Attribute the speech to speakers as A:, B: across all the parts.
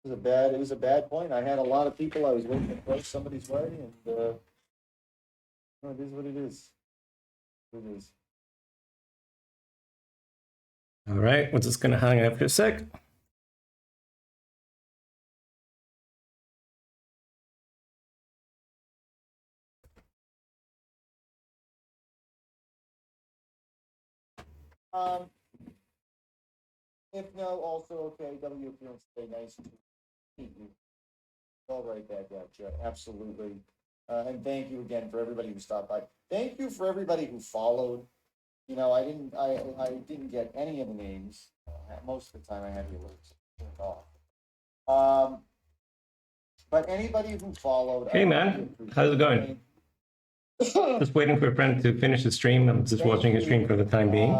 A: It was a bad point. I had a lot of people I was waiting to throw somebody's way, and no, it is what it is. It is.
B: All right, we're just gonna hang out for a sec.
A: Um, if no, also okay. W, if you don't stay nice to meet you. All right, that gotcha. Absolutely. And thank you again for everybody who stopped by. Thank you for everybody who followed. You know, I didn't get any of the names. Most of the time, I had the alerts turned off. But anybody who followed,
B: Hey man, how's it going? Just waiting for a friend to finish the stream. I'm just watching a stream for the time being.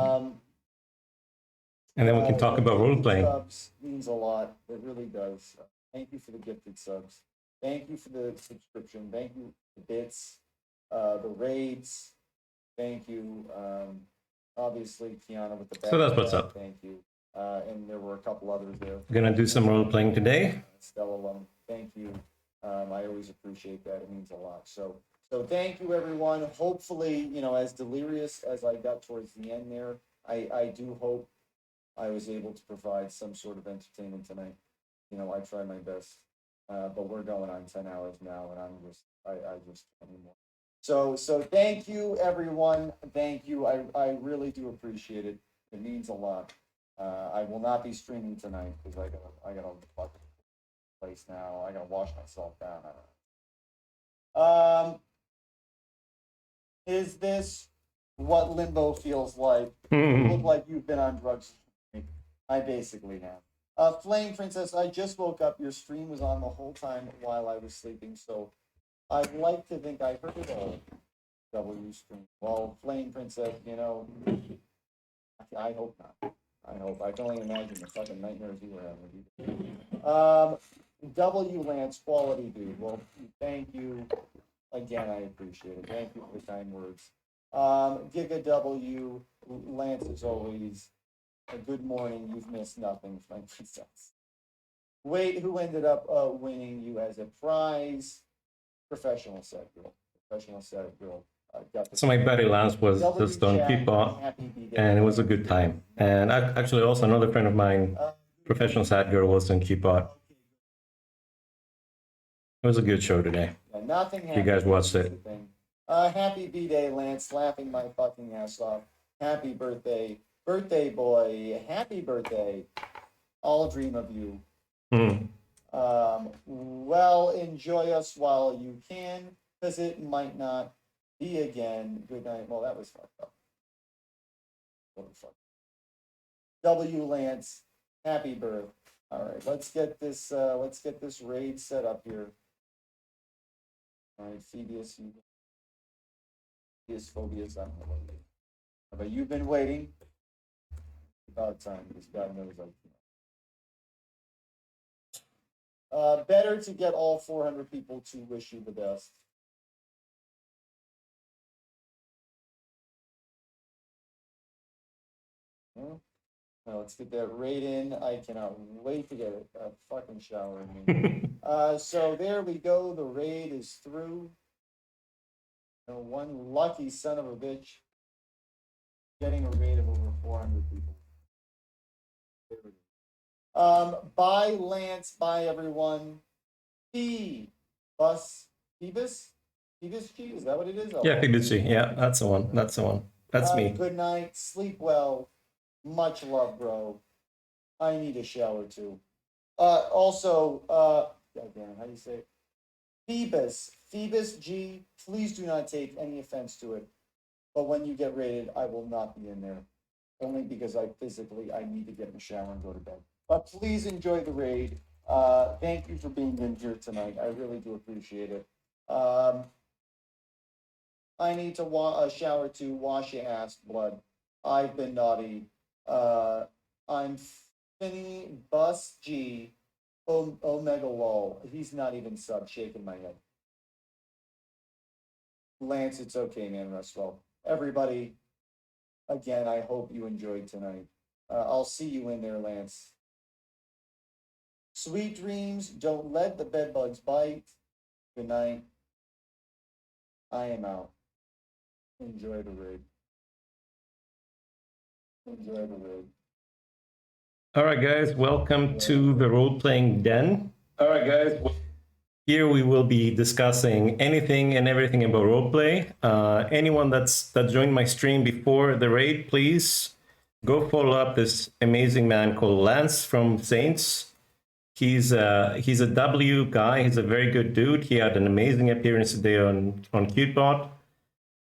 B: And then we can talk about role playing.
A: Subs means a lot. It really does. Thank you for the gifted subs. Thank you for the subscription. Thank you for the bits, the raids. Thank you. Obviously, Kiana with the back.
B: So that's what's up.
A: Thank you. And there were a couple others there.
B: We're gonna do some role playing today.
A: Stella, thank you. I always appreciate that. It means a lot. So thank you, everyone. Hopefully, you know, as delirious as I got towards the end there, I do hope I was able to provide some sort of entertainment tonight. You know, I try my best, but we're going on 10 hours now, and I just can't anymore. So thank you, everyone. Thank you. I really do appreciate it. It means a lot. I will not be streaming tonight because I gotta fuck place now. I gotta wash myself down. Is this what limbo feels like? You look like you've been on drugs. I basically have. Flame Princess, I just woke up. Your stream was on the whole time while I was sleeping, so I'd like to think I heard it all. W stream. Well, Flame Princess, you know, I hope not. I hope. I can only imagine the fucking nightmares you were having. W Lance, quality dude. Well, thank you. Again, I appreciate it. Thank you for the kind words. Giga W, Lance, as always. Good morning. You've missed nothing, Flame Princess. Wait, who ended up winning you as a prize? Professional set girl. Professional set girl.
B: So my buddy Lance was just on Keepa, and it was a good time. And actually, also another friend of mine, professional sad girl, was on Keepa. It was a good show today.
A: Yeah, nothing.
B: You guys watched it.
A: Happy B-Day, Lance. Laughing my fucking ass off. Happy birthday, birthday boy. Happy birthday. I'll dream of you. Well, enjoy us while you can, because it might not be again. Good night. Well, that was fucked up. W Lance, happy birth. All right, let's get this raid set up here. All right, Phoebius, Phobius, I'm waiting. But you've been waiting. About time, because God knows I can't. Better to get all 400 people to wish you the best. Now let's get that raid in. I cannot wait to get a fucking shower in. So there we go. The raid is through. One lucky son of a bitch getting a raid of over 400 people. Bye, Lance. Bye, everyone. Phoebus G? Is that what it is?
B: Yeah, Phoebus G. Yeah, that's the one. That's the one. That's me.
A: Good night. Sleep well. Much love, bro. I need a shower too. Also, goddamn, how do you say it? Phoebus G. Please do not take any offense to it. But when you get raided, I will not be in there. Only because I need to get in the shower and go to bed. But please enjoy the raid. Thank you for being in here tonight. I really do appreciate it. I need to shower to wash your ass, blood. I've been naughty. I'm Finny Bus G. Omega Lol. He's not even sub, shaking my head. Lance, it's okay, man. Rest well. Everybody, again, I hope you enjoyed tonight. I'll see you in there, Lance. Sweet dreams. Don't let the bed bugs bite. Good night. I am out. Enjoy the rig. Enjoy the rig.
B: All right, guys, welcome to the role-playing den. All right, guys. Here we will be discussing anything and everything about roleplay. Anyone that joined my stream before the raid, please go follow up this amazing man called Lance from Saints. He's a W guy. He's a very good dude. He had an amazing appearance today on CuteBot.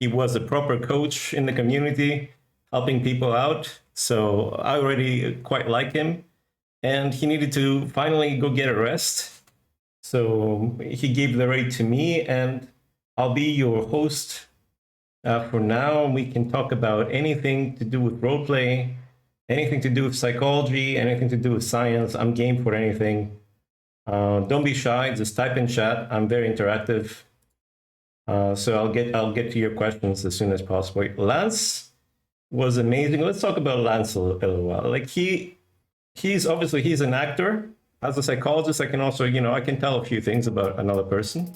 B: He was a proper coach in the community, helping people out. So I already quite like him. And he needed to finally go get a rest. So he gave the raid to me, and I'll be your host for now. We can talk about anything to do with roleplay, anything to do with psychology, anything to do with science. I'm game for anything. Don't be shy. Just type in chat. I'm very interactive. So I'll get to your questions as soon as possible. Lance was amazing. Let's talk about Lance a little while. Like he's an actor. As a psychologist, I can also, I can tell a few things about another person.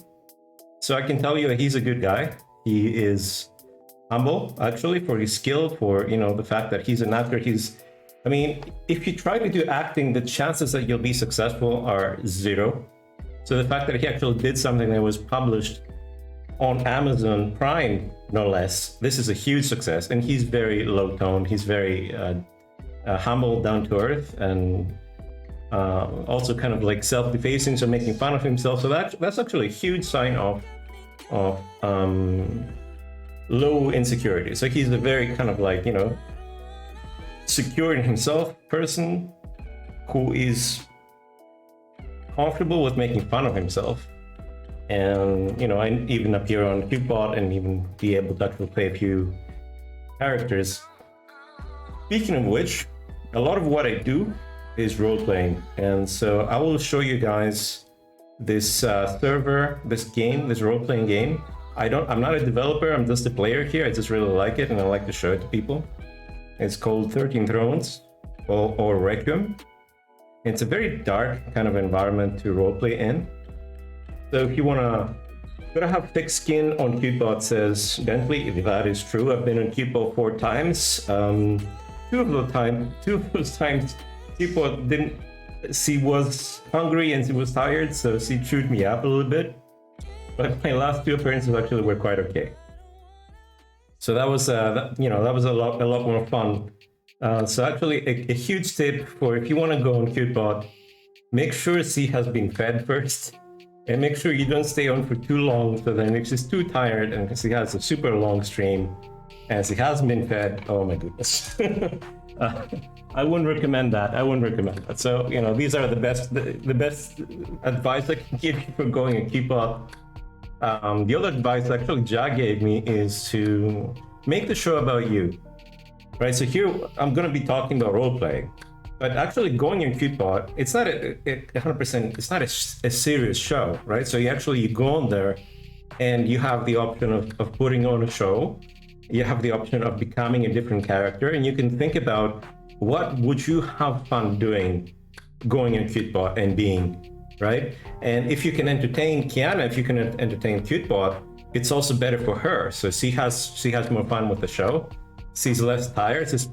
B: So I can tell you that he's a good guy. He is humble, actually, for his skill, for, the fact that he's an actor. If you try to do acting, the chances that you'll be successful are zero. So the fact that he actually did something that was published on Amazon Prime, no less, this is a huge success. And he's very low tone. He's very humble, down to earth, and also kind of like self-defacing, so making fun of himself. So that's actually a huge sign of low insecurity. So he's a very kind of like, secure in himself person who is comfortable with making fun of himself. And, I even appear on CuteBot and even be able to actually play a few characters. Speaking of which, a lot of what I do is role-playing, and so I will show you guys this server, this game, this role-playing game. I'm not a developer, I'm just a player here. I just really like it and I like to show it to people. It's called 13 Thrones or Requiem. It's a very dark kind of environment to roleplay in. So if you wanna have thick skin on CuteBot, says Bentley. If that is true, I've been on CuteBot 4 times. Two of those times people didn't. She was hungry and she was tired, so she chewed me up a little bit. But my last 2 appearances actually were quite okay. So that was that was a lot more fun. So actually, a huge tip for if you want to go on CuteBot, make sure she has been fed first, and make sure you don't stay on for too long. So then if she's too tired and she has a super long stream, and she hasn't been fed, oh my goodness. I wouldn't recommend that. So, these are the best advice I can give you for going and keep up. The other advice actually Jack gave me is to make the show about you, right? So here I'm going to be talking about role playing, but actually going in CuteBot, it's not a 100%, it's not a serious show, right? So you go on there and you have the option of putting on a show. You have the option of becoming a different character, and you can think about what would you have fun doing going in CuteBot and being, right? And if you can entertain Kiana, if you can entertain CuteBot, it's also better for her. So she has more fun with the show. She's less tired. She's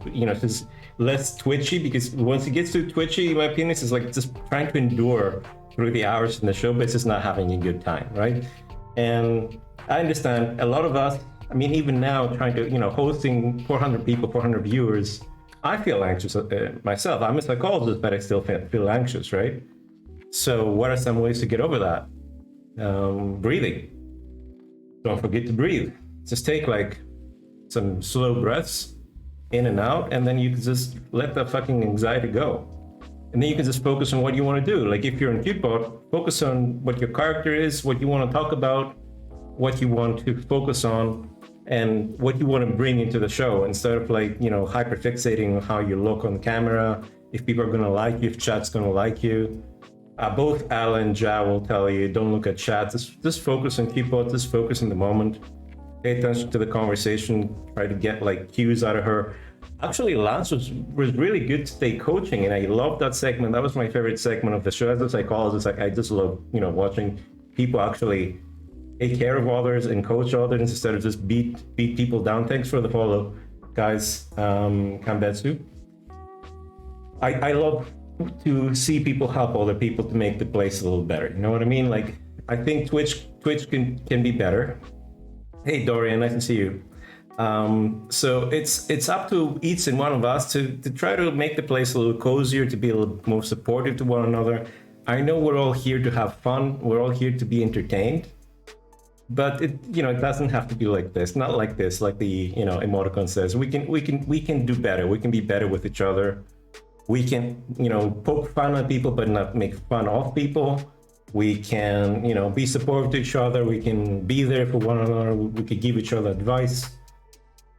B: less twitchy, because once it gets too twitchy, in my opinion, it's like just trying to endure through the hours in the show, but it's just not having a good time, right? And I understand a lot of us. Even now, trying to, hosting 400 people, 400 viewers, I feel anxious myself. I'm a psychologist, but I still feel anxious, right? So what are some ways to get over that? Breathing. Don't forget to breathe. Just take like some slow breaths in and out, and then you can just let the fucking anxiety go. And then you can just focus on what you want to do. Like if you're in CuteBot, focus on what your character is, what you want to talk about, what you want to focus on, and what you want to bring into the show, instead of hyper fixating on how you look on the camera, if people are going to like you, if chat's going to like you. Both Al and Ja will tell you, don't look at chat, just focus on CuteBot, just focus in the moment, pay attention to the conversation, try to get cues out of her. actually Lance was really good today coaching, and I loved that segment. That was my favorite segment of the show. As a psychologist, I just love watching people actually take care of others and coach others instead of just beat people down. Thanks for the follow, guys. Kambetsu. I love to see people help other people to make the place a little better. You know what I mean? Like, I think Twitch can be better. Hey Dorian, nice to see you. So it's up to each and one of us to try to make the place a little cozier, to be a little more supportive to one another. I know we're all here to have fun. We're all here to be entertained. But it doesn't have to be like this. Not like this, like the emoticon says. We can do better. We can be better with each other. We can poke fun at people, but not make fun of people. We can be supportive to each other. We can be there for one another. We can give each other advice.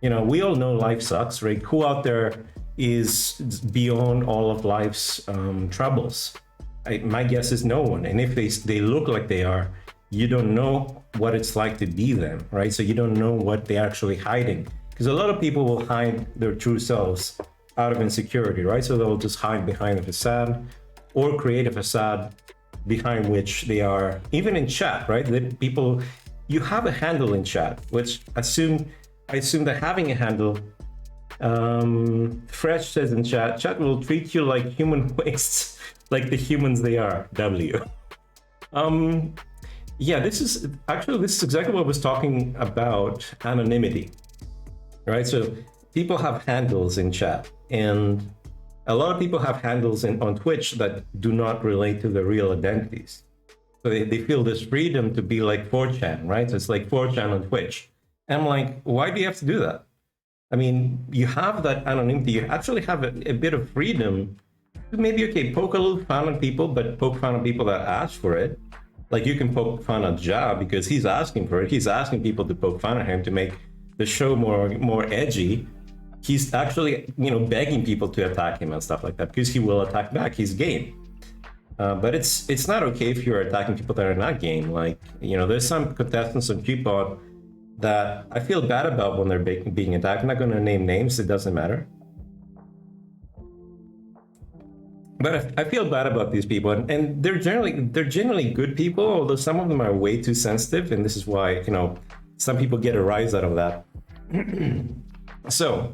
B: We all know life sucks, right? Who out there is beyond all of life's troubles? My guess is no one. And if they look like they are, you don't know what it's like to be them, right? So you don't know what they're actually hiding. Because a lot of people will hide their true selves out of insecurity, right? So they'll just hide behind a facade or create a facade behind which they are, even in chat, right? That people, you have a handle in chat, which I assume that having a handle, Fresh says in chat will treat you like human wastes, like the humans they are, W. Yeah, this is exactly what I was talking about, anonymity, right? So people have handles in chat, and a lot of people have handles on Twitch that do not relate to their real identities. So they feel this freedom to be like 4chan, right? So it's like 4chan on Twitch. And I'm like, why do you have to do that? I mean, you have that anonymity. You actually have a bit of freedom to maybe, poke a little fun on people, but poke fun on people that ask for it. Like, you can poke fun at Ja because he's asking for it. He's asking people to poke fun at him to make the show more edgy. He's actually, begging people to attack him and stuff like that because he will attack back. He's game. But it's not okay if you're attacking people that are not game. Like, there's some contestants on Cupid that I feel bad about when they're being attacked. I'm not going to name names. It doesn't matter. But I feel bad about these people, and they're generally good people, although some of them are way too sensitive, and this is why some people get a rise out of that. So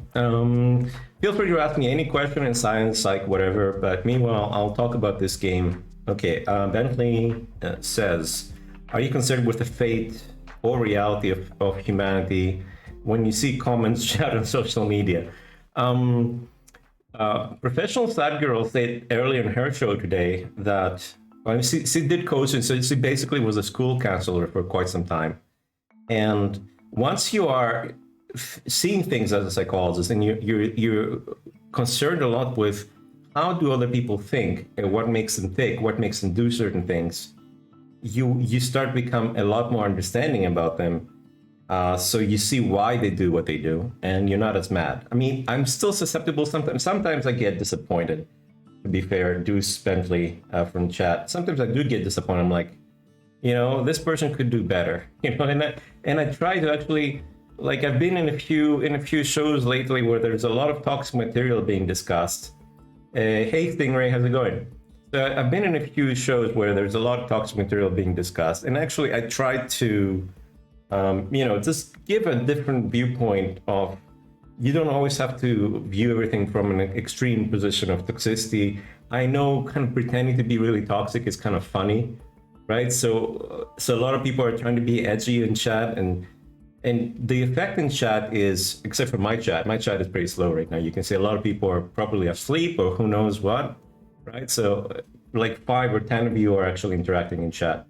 B: feel free to ask me any question in science, psych, whatever. But meanwhile, I'll talk about this game. Okay, Bentley says, "Are you concerned with the fate or reality of humanity when you see comments chat on social media?" Professional Sad Girl said earlier in her show today that she did coaching, so she basically was a school counselor for quite some time. And once you are seeing things as a psychologist and you're concerned a lot with how do other people think and what makes them think, what makes them do certain things, you start to become a lot more understanding about them. So you see why they do what they do, and you're not as mad. I mean, I'm still susceptible sometimes. Sometimes I get disappointed, to be fair. Deuce Bentley from chat. Sometimes I do get disappointed. I'm like, this person could do better. And I try to actually, like, I've been in a few shows lately where there's a lot of toxic material being discussed. Hey Stingray, how's it going? So I've been in a few shows where there's a lot of toxic material being discussed, and actually I try to just give a different viewpoint of, you don't always have to view everything from an extreme position of toxicity. I know kind of pretending to be really toxic is kind of funny, right? So a lot of people are trying to be edgy in chat, and the effect in chat is, except for my chat is pretty slow right now. You can see a lot of people are probably asleep or who knows what, right? So like 5 or 10 of you are actually interacting in chat.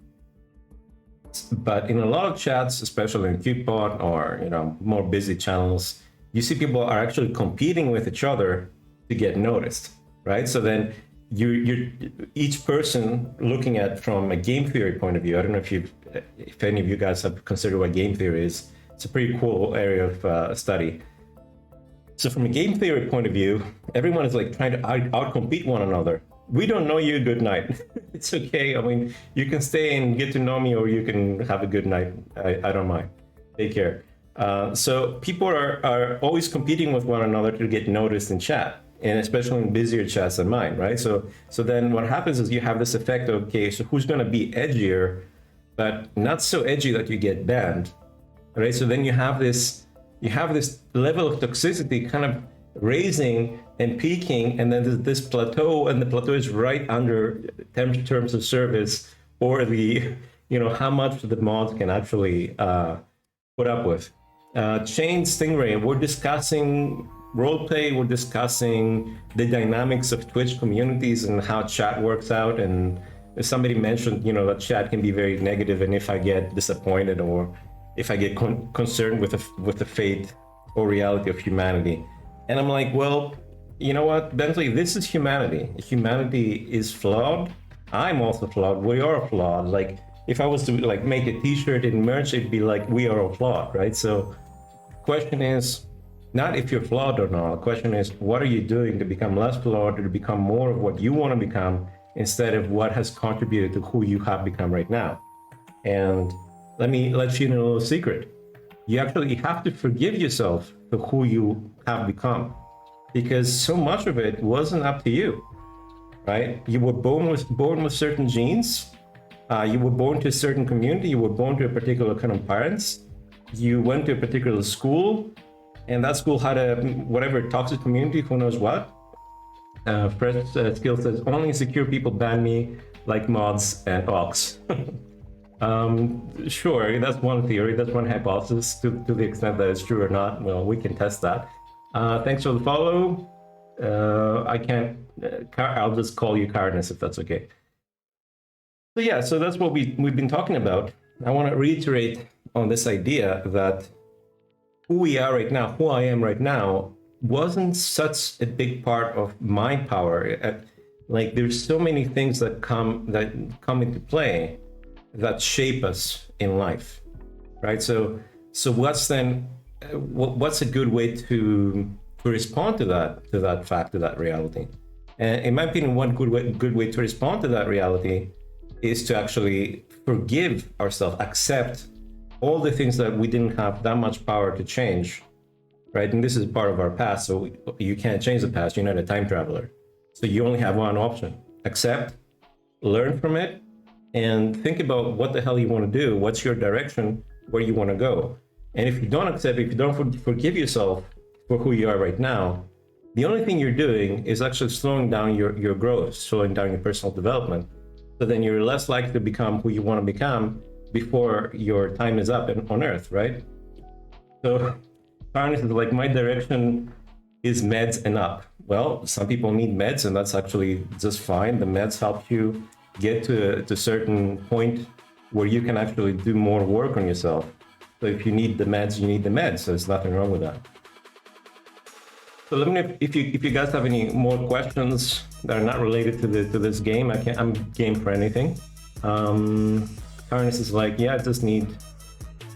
B: But in a lot of chats, especially in Cupid or more busy channels, you see people are actually competing with each other to get noticed, right? So then you're each person looking at from a game theory point of view. I don't know if any of you guys have considered what game theory is. It's a pretty cool area of study. So from a game theory point of view, everyone is like trying to outcompete one another. We don't know you, good night. It's okay. I mean, you can stay and get to know me, or you can have a good night. I don't mind. Take care. So people are always competing with one another to get noticed in chat, and especially in busier chats than mine, right? So then what happens is you have this effect of, okay, so who's going to be edgier, but not so edgy that you get banned, right? So then you have this level of toxicity kind of raising and peaking, and then there's this plateau, and the plateau is right under terms of service, or the, how much the mods can actually put up with. Chain Stingray, we're discussing roleplay, we're discussing the dynamics of Twitch communities and how chat works out. And somebody mentioned, that chat can be very negative, and if I get disappointed or if I get concerned with the fate or reality of humanity. And I'm like, well, you know what, Bentley, this is humanity. Humanity is flawed. I'm also flawed. We are flawed. Like, if I was to make a t-shirt and merch, it'd be like, we are all flawed, right? So question is not if you're flawed or not. The question is, what are you doing to become less flawed or to become more of what you want to become, instead of what has contributed to who you have become right now? And let me let you in a little secret. You actually have to forgive yourself for who you have become, because so much of it wasn't up to you, right? You were born with certain genes. You were born to a certain community. You were born to a particular kind of parents. You went to a particular school, and that school had a whatever toxic community, who knows what. Fresh Skill says, only insecure people ban me, like mods and Ox. Sure, that's one theory, that's one hypothesis. To the extent that it's true or not, well, we can test that. Thanks for the follow. I can't, I'll just call you Cardinus if that's okay. So yeah, so that's what we've been talking about. I want to reiterate on this idea that who we are right now, who I am right now, wasn't such a big part of my power. Like, there's so many things that come into play that shape us in life, right? So what's a good way to respond to that fact, to that reality? And in my opinion, one good way to respond to that reality is to actually forgive ourselves, accept all the things that we didn't have that much power to change, right? And this is part of our past, so you can't change the past. You're not a time traveler, so you only have one option: accept, learn from it, and think about what the hell you want to do. What's your direction? Where you want to go? And if you don't accept, if you don't forgive yourself for who you are right now, the only thing you're doing is actually slowing down your growth, slowing down your personal development. So then you're less likely to become who you want to become before your time is up on Earth, right? So Carnage is like, my direction is meds and up. Well, some people need meds, and that's actually just fine. The meds help you get to a certain point where you can actually do more work on yourself. So if you need the meds, you need the meds. So there's nothing wrong with that. So let me know if you guys have any more questions that are not related to this game. I'm game for anything. Carnus is like, yeah, I just need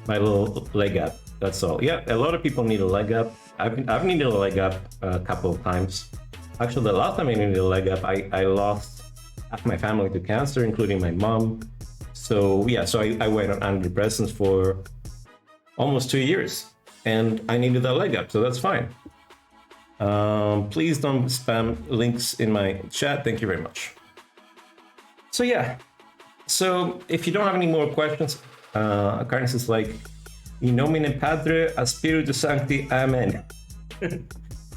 B: my little leg up. That's all. Yeah, a lot of people need a leg up. I've needed a leg up a couple of times. Actually, the last time I needed a leg up, I lost half my family to cancer, including my mom. So yeah, so I went on antidepressants for almost 2 years, and I needed that leg up, so that's fine. Please don't spam links in my chat. Thank you very much. So yeah, so if you don't have any more questions, Carnes is like, in nomine Padre, a Spiritus Sancti, Amen.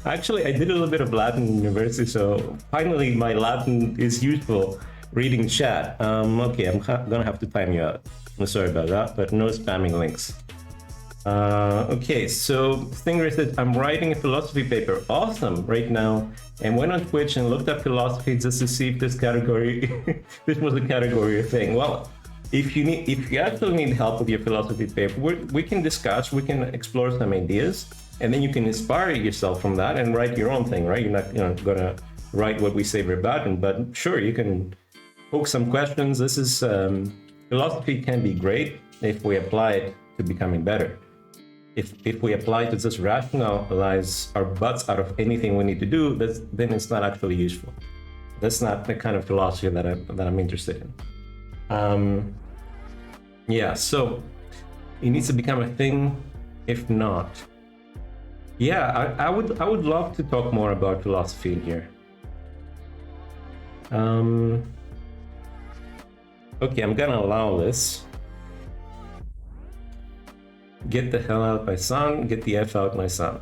B: Actually, I did a little bit of Latin in university, so finally my Latin is useful reading chat. Okay, I'm gonna have to time you out. I'm sorry about that, but no spamming links. Okay, so Stingray said, I'm writing a philosophy paper. Awesome, right now. And went on Twitch and looked up philosophy just to see if this category, this was a category thing. Well, if you actually need help with your philosophy paper, we can discuss, we can explore some ideas, and then you can inspire yourself from that and write your own thing, right? You're not gonna write what we say verbatim, but sure, you can poke some questions. This is, philosophy can be great if we apply it to becoming better. If we apply it to just rationalize our butts out of anything we need to do, then it's not actually useful. That's not the kind of philosophy that I'm interested in. Yeah, so it needs to become a thing. If not, yeah, I would love to talk more about philosophy in here. Okay, I'm gonna allow this. Get the hell out, my son. Get the F out, my son.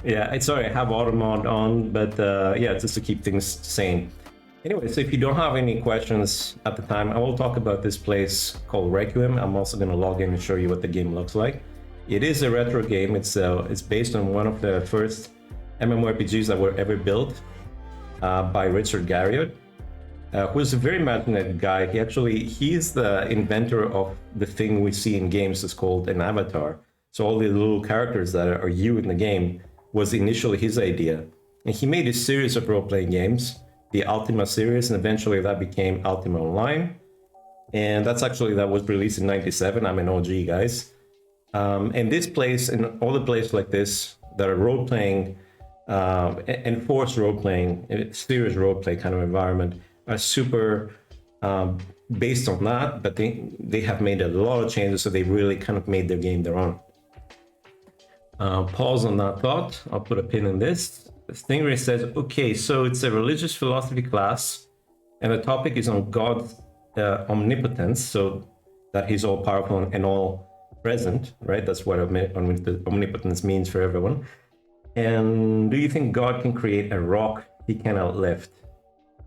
B: Yeah, sorry, I have auto mod on, but yeah, just to keep things sane. Anyway, so if you don't have any questions at the time, I will talk about this place called Requiem. I'm also going to log in and show you what the game looks like. It is a retro game. It's based on one of the first MMORPGs that were ever built by Richard Garriott, who's a very imaginative guy. He's the inventor of the thing we see in games is called an avatar. So all the little characters that are you in the game was initially his idea. And he made a series of role-playing games, the Ultima series, and eventually that became Ultima Online. And that was released in 97. I'm an OG, guys. And this place and all the places like this that are role-playing, enforced role-playing, serious role-play kind of environment are super based on that, but they have made a lot of changes, so they really kind of made their game their own. Pause on that thought. I'll put a pin in this. Stingray says, okay, so it's a religious philosophy class, and the topic is on God's omnipotence, so that he's all powerful and all present, right? That's what omnipotence means for everyone. And do you think God can create a rock he cannot lift?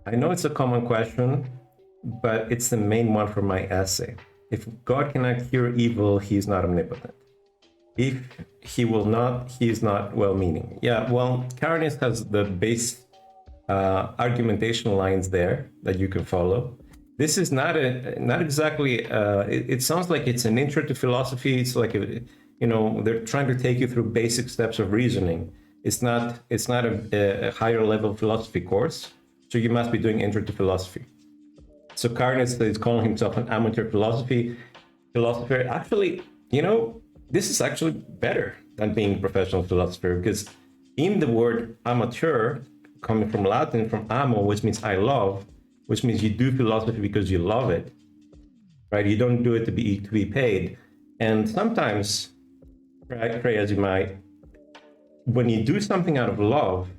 B: I know it's a common question, but it's the main one for my essay. If God cannot cure evil, he's not omnipotent. If he will not, he is not well-meaning. Yeah, well, Karenis has the base argumentation lines there that you can follow. This is not exactly. It sounds like it's an intro to philosophy. It's like they're trying to take you through basic steps of reasoning. It's not a higher level philosophy course. So you must be doing intro to philosophy. So Karenis is calling himself an amateur philosopher. Actually, this is actually better than being a professional philosopher, because in the word amateur, coming from Latin, from amo, which means I love, which means you do philosophy because you love it, right? You don't do it to be paid. And sometimes, right, Trey, as you might, when you do something out of love,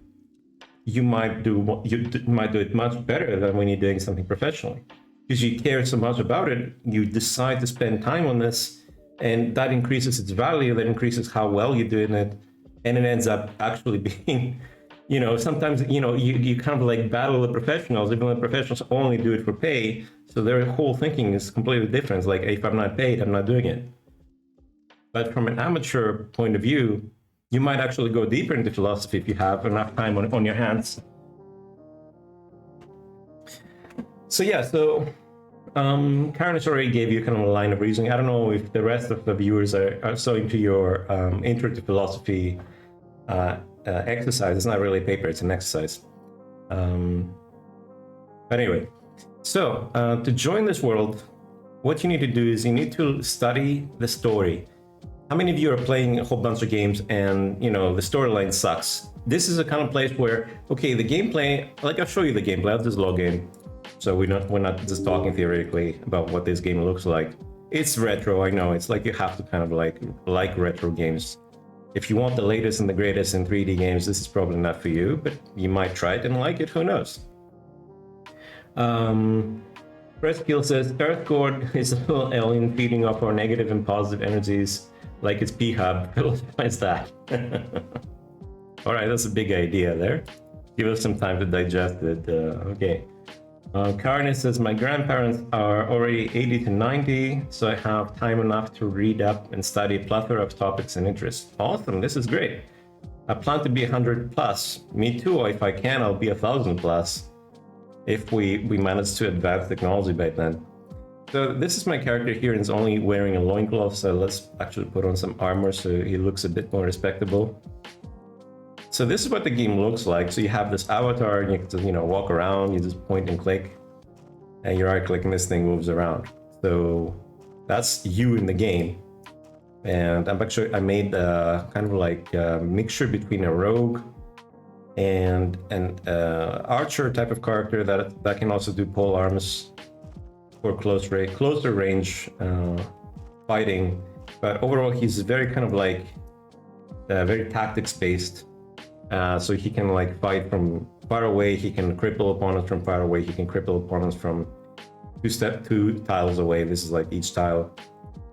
B: you might do it much better than when you're doing something professionally, because you care so much about it. You decide to spend time on this, and that increases its value. That increases how well you're doing it, and it ends up actually being, sometimes you kind of like battle the professionals. Even the professionals only do it for pay, so their whole thinking is completely different. It's like, if I'm not paid, I'm not doing it. But from an amateur point of view, you might actually go deeper into philosophy if you have enough time on your hands. So yeah, Karenis already gave you kind of a line of reasoning. I don't know if the rest of the viewers are so into your intro to philosophy exercise. It's not really a paper, it's an exercise. But anyway, so to join this world, what you need to do is you need to study the story. How many of you are playing a whole bunch of games and the storyline sucks? This is a kind of place where, okay, the gameplay, like I'll show you the gameplay. I'll just log in. So we're not just talking theoretically about what this game looks like. It's retro, I know. It's like you have to kind of like retro games. If you want the latest and the greatest in 3D games, this is probably not for you, but you might try it and like it, who knows? Presskill says, Earth God is a little alien feeding off our negative and positive energies like it's P-Hub. Philosophize that. All right, that's a big idea there. Give us some time to digest it. Okay. Karenis says, my grandparents are already 80 to 90, so I have time enough to read up and study a plethora of topics and interests. Awesome, this is great. I plan to be 100 plus. Me too, if I can, I'll be 1,000 plus. If we manage to advance technology by then. So this is my character here, and he's only wearing a loincloth, so let's actually put on some armor so he looks a bit more respectable. So this is what the game looks like. So you have this avatar, and you can just, walk around, you just point and click, and you right click and this thing moves around. So that's you in the game. And I made kind of like a mixture between a rogue and an archer type of character that can also do pole arms for closer range fighting, but overall he's very kind of like very tactics based. So he can like fight from far away, he can cripple opponents from far away, he can cripple opponents from two tiles away. This is like each tile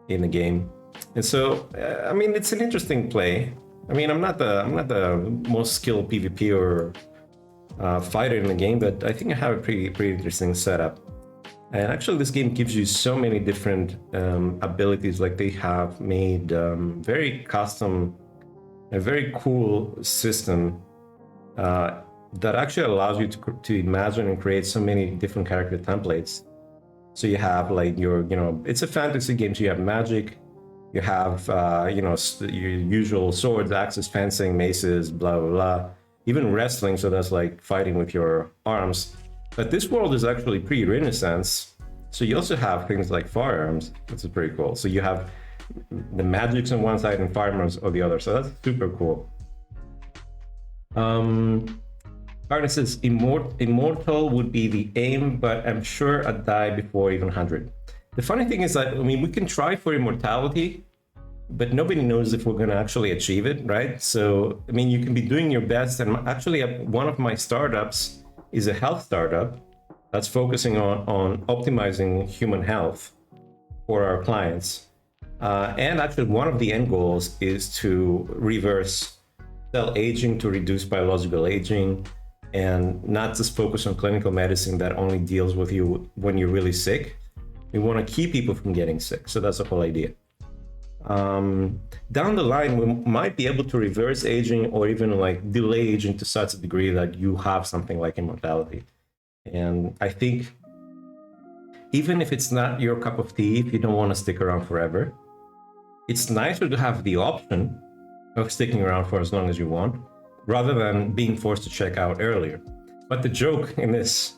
B: in the game. And so I mean, it's an interesting play. I mean, I'm not the most skilled PvP or fighter in the game, but I think I have a pretty interesting setup. And actually, this game gives you so many different abilities. Like they have made very custom, a very cool system that actually allows you to imagine and create so many different character templates. So you have like your, it's a fantasy game. So you have magic, you have, your usual swords, axes, fencing, maces, blah, blah, blah. Even wrestling. So that's like fighting with your arms. But this world is actually pretty Renaissance. So you also have things like firearms, which is pretty cool. So you have the magics on one side and firearms on the other. So that's super cool. Arne says, immortal would be the aim, but I'm sure I'd die before even 100. The funny thing is that, I mean, we can try for immortality, but nobody knows if we're going to actually achieve it, right? So, I mean, you can be doing your best. And actually, one of my startups is a health startup that's focusing on optimizing human health for our clients. And actually, one of the end goals is to reverse cell aging, to reduce biological aging, and not just focus on clinical medicine that only deals with you when you're really sick. We want to keep people from getting sick. So that's the whole idea. Down the line, we might be able to reverse aging or even like delay aging to such a degree that you have something like immortality. And I think even if it's not your cup of tea, if you don't want to stick around forever, it's nicer to have the option of sticking around for as long as you want, rather than being forced to check out earlier. But the joke in this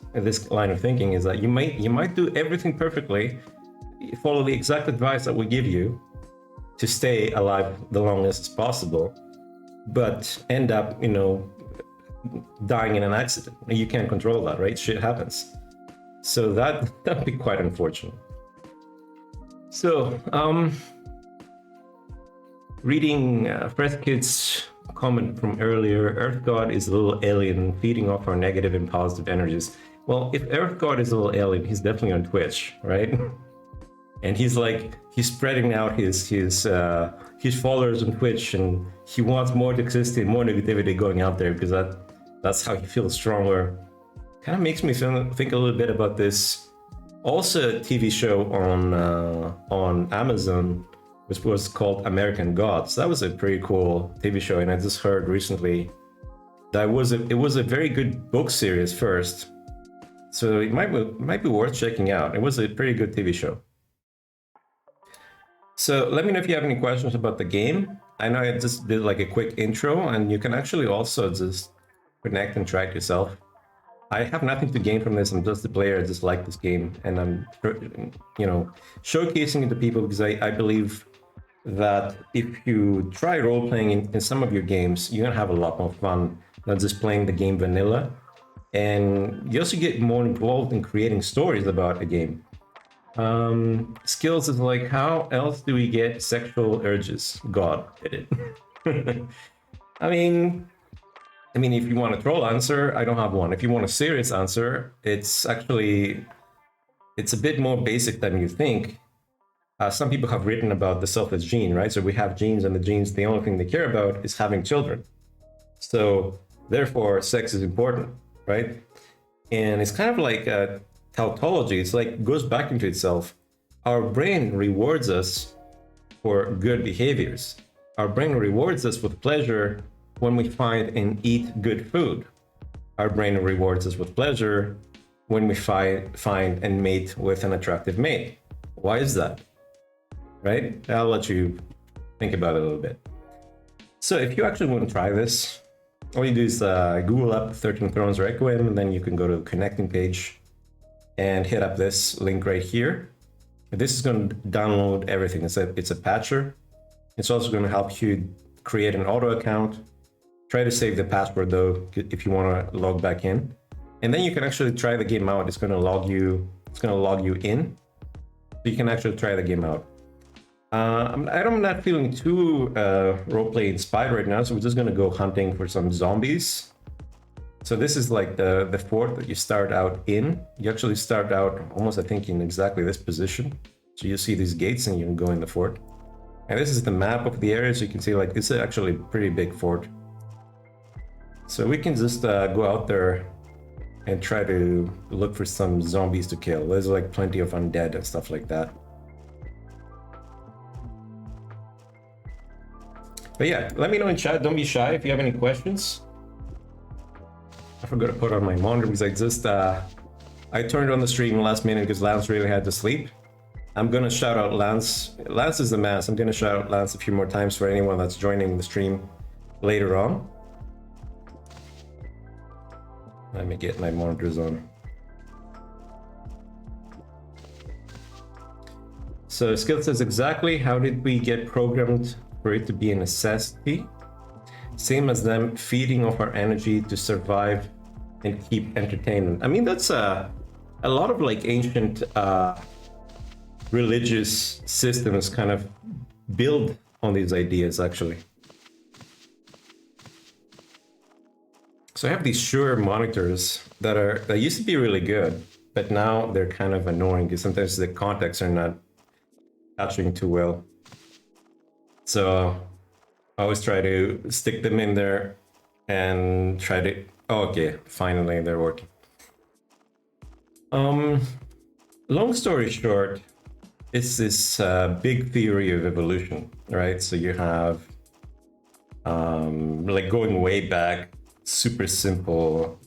B: line of thinking is that you might do everything perfectly, follow the exact advice that we give you to stay alive the longest as possible, but end up, dying in an accident. You can't control that, right? Shit happens. So that'd be quite unfortunate. So, reading Fresh Kid's comment from earlier, Earth God is a little alien feeding off our negative and positive energies. Well, if Earth God is a little alien, he's definitely on Twitch, right? And he's spreading out his followers on Twitch, and he wants more toxicity, more negativity going out there because that's how he feels stronger. Kind of makes me think a little bit about this also TV show on Amazon, which was called American Gods. That was a pretty cool TV show, and I just heard recently that it was a very good book series first, so it might be worth checking out. It was a pretty good TV show. So let me know if you have any questions about the game. I know I just did like a quick intro, and you can actually also just connect and try it yourself. I have nothing to gain from this. I'm just a player. I just like this game, and I'm, showcasing it to people because I believe that if you try role-playing in some of your games, you're gonna have a lot more fun than just playing the game vanilla. And you also get more involved in creating stories about a game. Skills is like, how else do we get sexual urges? God did it. I mean, if you want a troll answer, I don't have one. If you want a serious answer, it's a bit more basic than you think. Some people have written about the selfish gene, right? So we have genes, and the genes, the only thing they care about is having children. So therefore, sex is important, right? And it's kind of like a tautology. It's like goes back into itself. Our brain rewards us for good behaviors. Our brain rewards us with pleasure when we find and eat good food. Our brain rewards us with pleasure when we find and mate with an attractive mate. Why is that? Right? I'll let you think about it a little bit. So if you actually want to try this, all you do is Google up 13 Thrones Requiem, and then you can go to the connecting page and hit up this link right here. This is going to download everything. It's a patcher. It's also going to help you create an auto account. Try to save the password though, if you want to log back in. And then you can actually try the game out. It's going to log you in. So you can actually try the game out. I'm not feeling too roleplay inspired right now, so we're just gonna go hunting for some zombies. So this is like the fort that you start out in. You actually start out almost, I think, in exactly this position. So you see these gates and you can go in the fort. And this is the map of the area, so you can see like this is actually a pretty big fort. So we can just go out there and try to look for some zombies to kill. There's like plenty of undead and stuff like that. But yeah, let me know in chat. Don't be shy if you have any questions. I forgot to put on my monitor because I turned on the stream last minute because Lance really had to sleep. I'm gonna shout out Lance. Lance is the man. I'm gonna shout out Lance a few more times for anyone that's joining the stream later on. Let me get my monitors on. So Skill says exactly how did we get programmed for it to be a necessity? Same as them feeding off our energy to survive and keep entertainment. I mean, that's a lot of like ancient religious systems kind of build on these ideas actually. So I have these Shure monitors that used to be really good, but now they're kind of annoying because sometimes the contacts are not touching too well. So I always try to stick them in there and try to, oh, okay, finally they're working. Long story short, it's this big theory of evolution, right? So you have like going way back, super simple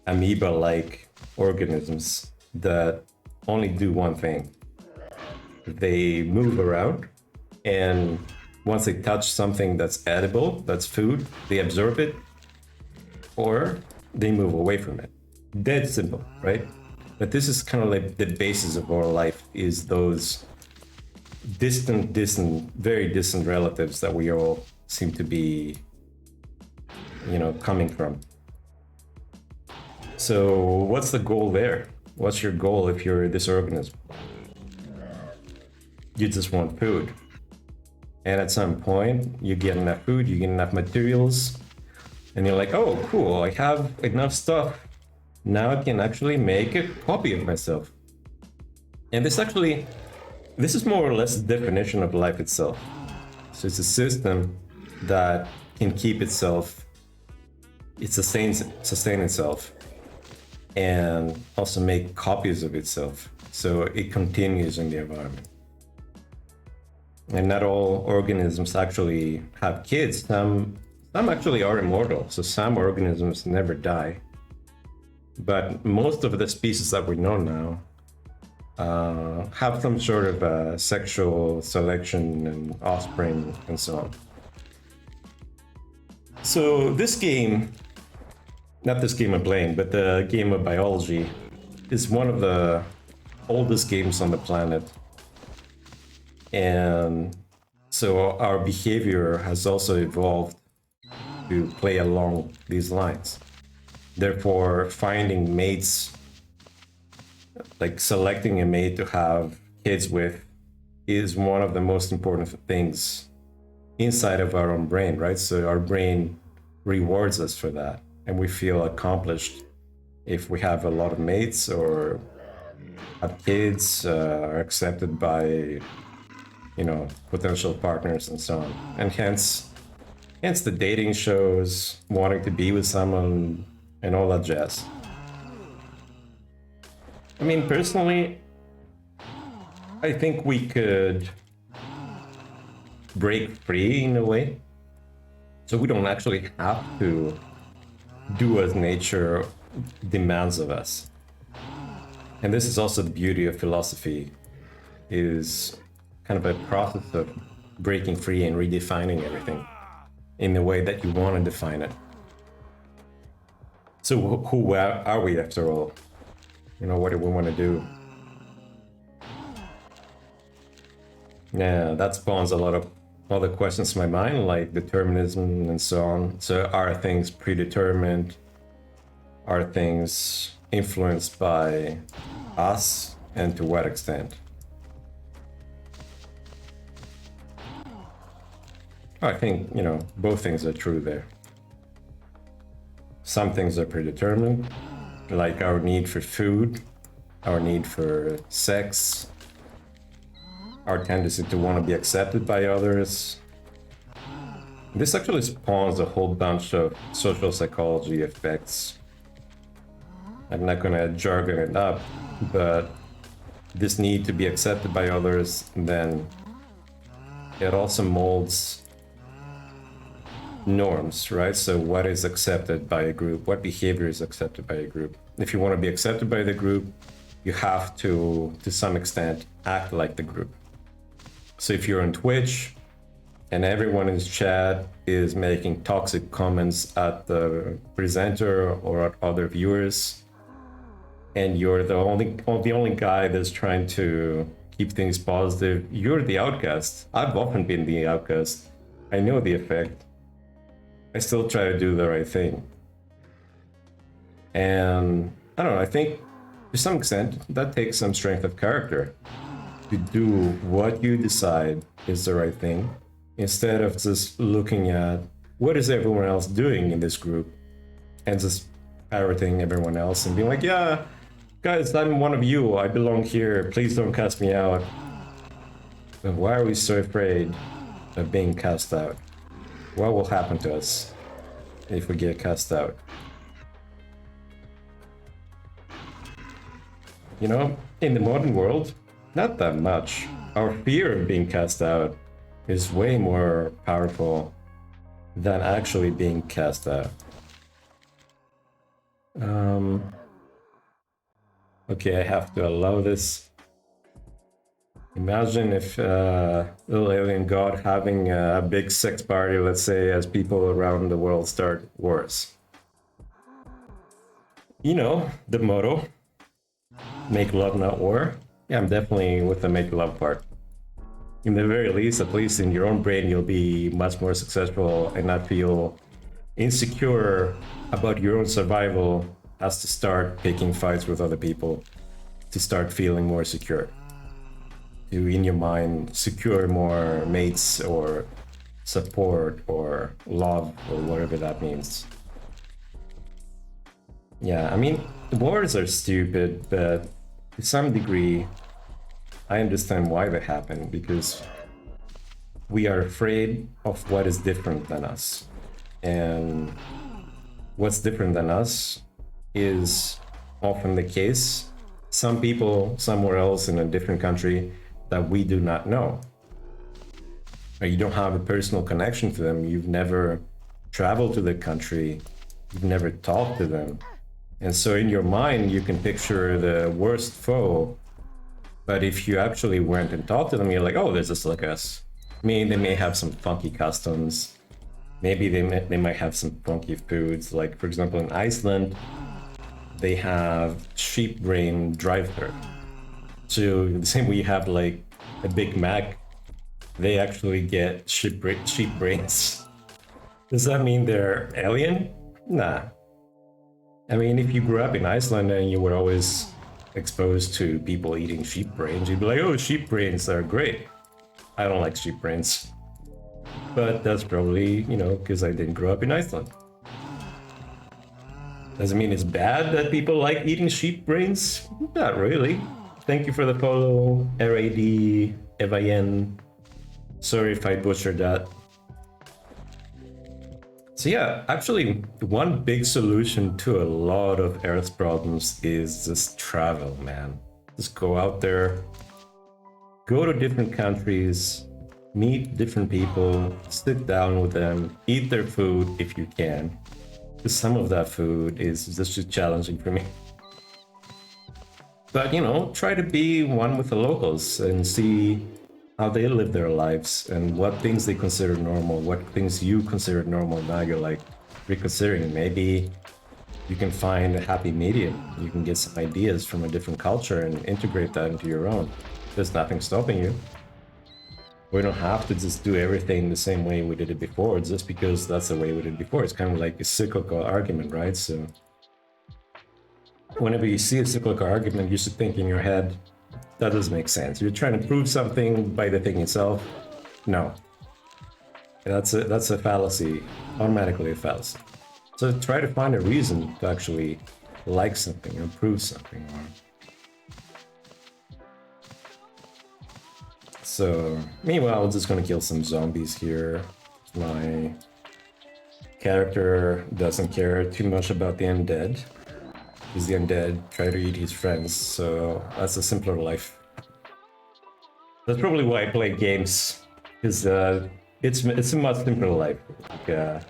B: amoeba-like organisms that only do one thing. They move around, and once they touch something that's edible, that's food, they absorb it, or they move away from it. Dead simple, right? But this is kind of like the basis of our life, is those distant, very distant relatives that we all seem to be, you know, coming from. So what's the goal there? What's your goal if you're this organism? You just want food. And at some point, you get enough food, you get enough materials, and you're like, oh, cool, I have enough stuff. Now I can actually make a copy of myself. And this is more or less the definition of life itself. So it's a system that can keep itself, it sustain itself, and also make copies of itself. So it continues in the environment. And not all organisms actually have kids. Some actually are immortal. So some organisms never die. But most of the species that we know now have some sort of sexual selection and offspring and so on. So this game, not this game I'm playing, but the game of biology, is one of the oldest games on the planet. And so our behavior has also evolved to play along these lines. Therefore, finding mates, like selecting a mate to have kids with, is one of the most important things inside of our own brain, right? So our brain rewards us for that, and we feel accomplished if we have a lot of mates or have kids, are accepted by, you know, potential partners and so on. And hence the dating shows, wanting to be with someone and all that jazz. I mean, personally, I think we could break free in a way, so we don't actually have to do as nature demands of us. And this is also the beauty of philosophy, is kind of a process of breaking free and redefining everything in the way that you want to define it. So who are we after all? You know, what do we want to do? Yeah, that spawns a lot of other questions in my mind, like determinism and so on. So are things predetermined? Are things influenced by us, and to what extent? I think, both things are true there. Some things are predetermined, like our need for food, our need for sex, our tendency to want to be accepted by others. This actually spawns a whole bunch of social psychology effects. I'm not gonna jargon it up, but this need to be accepted by others, then it also molds norms, right? So what is accepted by a group? What behavior is accepted by a group? If you want to be accepted by the group, you have to some extent, act like the group. So if you're on Twitch and everyone in chat is making toxic comments at the presenter or at other viewers, and you're the only guy that's trying to keep things positive, you're the outcast. I've often been the outcast. I know the effect. I still try to do the right thing. And I don't know, I think to some extent that takes some strength of character to do what you decide is the right thing, instead of just looking at what is everyone else doing in this group and just parroting everyone else and being like, yeah, guys, I'm one of you, I belong here, please don't cast me out. But why are we so afraid of being cast out? What will happen to us if we get cast out? In the modern world, not that much. Our fear of being cast out is way more powerful than actually being cast out. Okay, I have to allow this. Imagine if little alien god having a big sex party, let's say, as people around the world start wars. The motto, make love, not war. Yeah, I'm definitely with the make love part. In the very least, at least in your own brain, you'll be much more successful and not feel insecure about your own survival as to start picking fights with other people, to start feeling more secure. To, in your mind, secure more mates or support or love or whatever that means. Yeah, I mean, wars are stupid, but to some degree, I understand why they happen, because we are afraid of what is different than us. And what's different than us is often the case. Some people somewhere else in a different country that we do not know. Or you don't have a personal connection to them. You've never traveled to the country. You've never talked to them. And so in your mind, you can picture the worst foe. But if you actually went and talked to them, you're like, oh, they're just like us. I mean, they may have some funky customs. Maybe they might have some funky foods. Like, for example, in Iceland, they have sheep brain drive-thru. So the same way you have like a Big Mac, they actually get sheep brains. Does that mean they're alien? Nah. I mean, if you grew up in Iceland and you were always exposed to people eating sheep brains, you'd be like, oh, sheep brains are great. I don't like sheep brains. But that's probably, because I didn't grow up in Iceland. Doesn't mean it's bad that people like eating sheep brains? Not really. Thank you for the follow, RAD, Evayen. Sorry if I butchered that. So yeah, actually, one big solution to a lot of Earth's problems is just travel, man. Just go out there, go to different countries, meet different people, sit down with them, eat their food if you can. Because some of that food is just too challenging for me. But, try to be one with the locals and see how they live their lives and what things they consider normal, what things you consider normal. Now you're like reconsidering. Maybe you can find a happy medium. You can get some ideas from a different culture and integrate that into your own. There's nothing stopping you. We don't have to just do everything the same way we did it before, just because that's the way we did it before. It's kind of like a cyclical argument, right? So whenever you see a cyclical argument, you should think in your head, that doesn't make sense. You're trying to prove something by the thing itself. No. That's a fallacy, automatically a fallacy. So try to find a reason to actually like something, improve something. So meanwhile, I'm just gonna kill some zombies here. My character doesn't care too much about the undead. He's the undead, try to eat his friends, so that's a simpler life. That's probably why I play games, because it's a much simpler life. Like,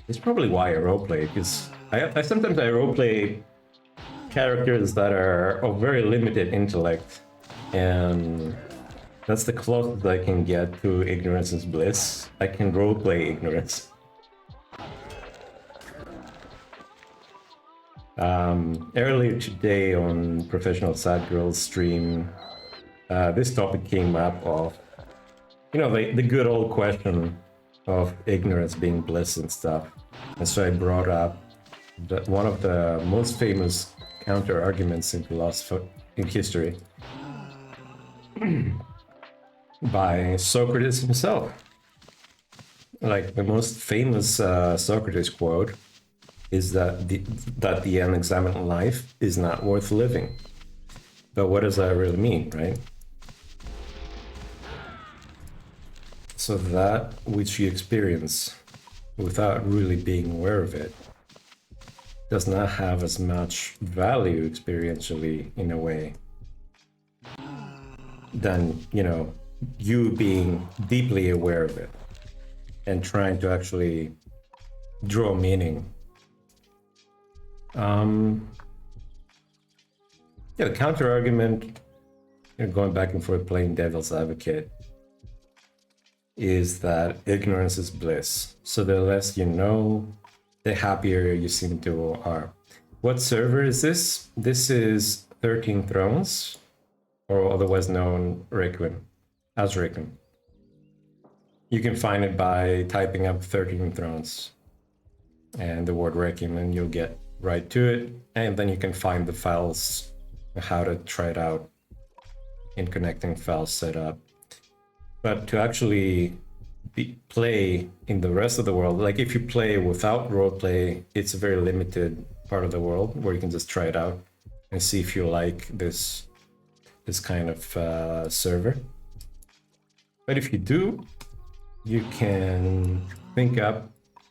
B: it's probably why I roleplay, because I sometimes I roleplay characters that are of very limited intellect, and that's the closest I can get to ignorance is bliss. I can roleplay ignorance. Earlier today on Professional Sad Girls stream, this topic came up of, you know, the good old question of ignorance being bliss and stuff. And so I brought up that one of the most famous counter arguments in philosophy in history by Socrates himself. Like the most famous Socrates quote is that the unexamined life is not worth living. But what does that really mean, right? So that which you experience without really being aware of it does not have as much value experientially in a way than, you know, you being deeply aware of it and trying to actually draw meaning. Yeah, the counter argument, you know, going back and forth playing devil's advocate, is that ignorance is bliss. So the less you know, the happier you seem to are. What server is this? This is 13 Thrones, or otherwise known Requiem, as Requiem. You can find it by typing up 13 Thrones and the word Requiem, and you'll get right to it. And then you can find the files, how to try it out in connecting files set up. But to actually play in the rest of the world, like if you play without roleplay, it's a very limited part of the world where you can just try it out and see if you like this kind of server. But if you do, you can think up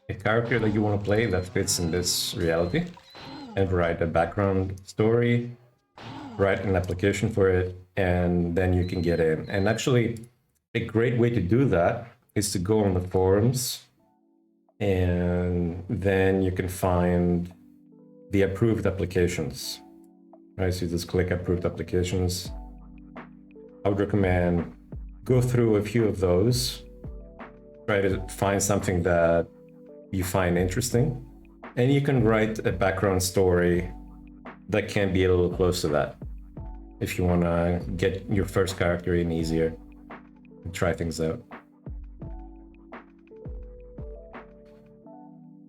B: a character that you want to play that fits in this reality and write a background story, write an application for it, and then you can get in. And actually, a great way to do that is to go on the forums, and then you can find the approved applications. Right, so you just click approved applications. I would recommend go through a few of those, try to find something that you find interesting, and you can write a background story that can be a little close to that if you want to get your first character in easier and try things out.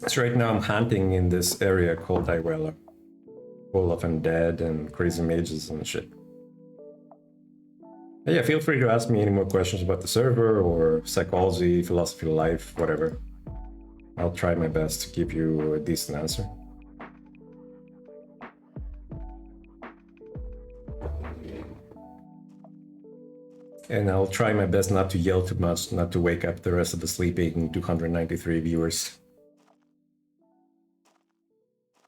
B: So right now I'm hunting in this area called Iwela, full of undead and crazy mages and shit. But yeah, feel free to ask me any more questions about the server or psychology, philosophy of life, whatever. I'll try my best to give you a decent answer. And I'll try my best not to yell too much, not to wake up the rest of the sleeping 293 viewers.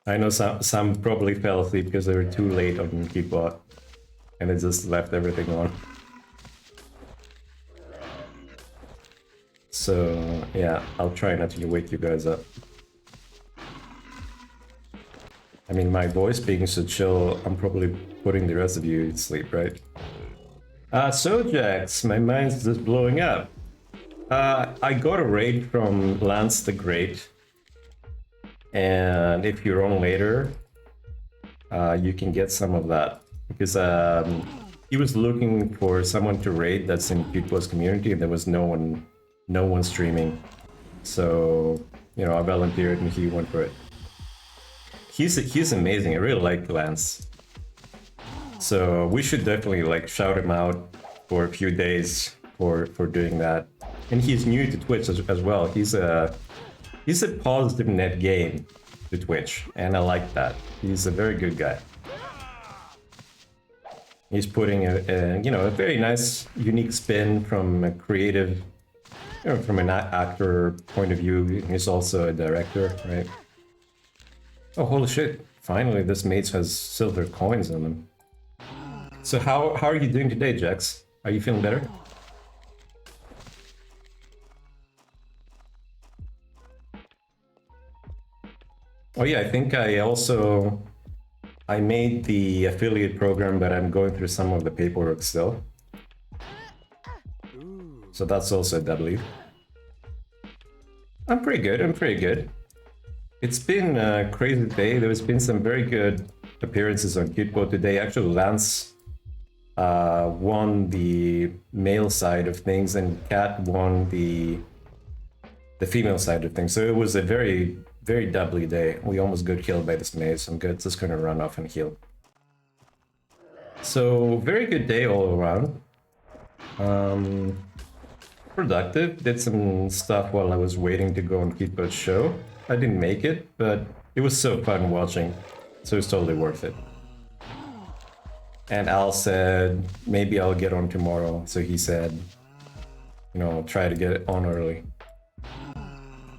B: I know some probably fell asleep because they were too late on Keybot and they just left everything on. So yeah, I'll try not to wake you guys up. I mean, my voice being so chill, I'm probably putting the rest of you to sleep, right? So Jax, my mind's just blowing up. I got a raid from Lance the Great. And if you're on later, you can get some of that. Because he was looking for someone to raid that's in Qtwas community, and there was no one streaming. So, you know, I volunteered and he went for it. He's amazing. I really like Lance. So we should definitely like shout him out for a few days for doing that. And he's new to Twitch as well. He's a positive net gain to Twitch, and I like that. He's a very good guy. He's putting a very nice, unique spin from a creative, from an actor point of view. He's also a director, right? Oh, holy shit! Finally, this mage has silver coins on them. So how are you doing today, Jax? Are you feeling better? Oh yeah, I think I made the affiliate program, but I'm going through some of the paperwork still. So that's also a W. I'm pretty good. It's been a crazy day. There's been some very good appearances on Cuteboat today. Actually, Lance won the male side of things, and Kat won the female side of things. So it was a very doubly day. We almost got killed by this maze. I'm good. Just gonna run off and heal. So very good day all around. Productive. Did some stuff while I was waiting to go on Cuteboat's show. I didn't make it, but it was so fun watching. So it's totally worth it. And Al said, maybe I'll get on tomorrow. So he said, try to get on early.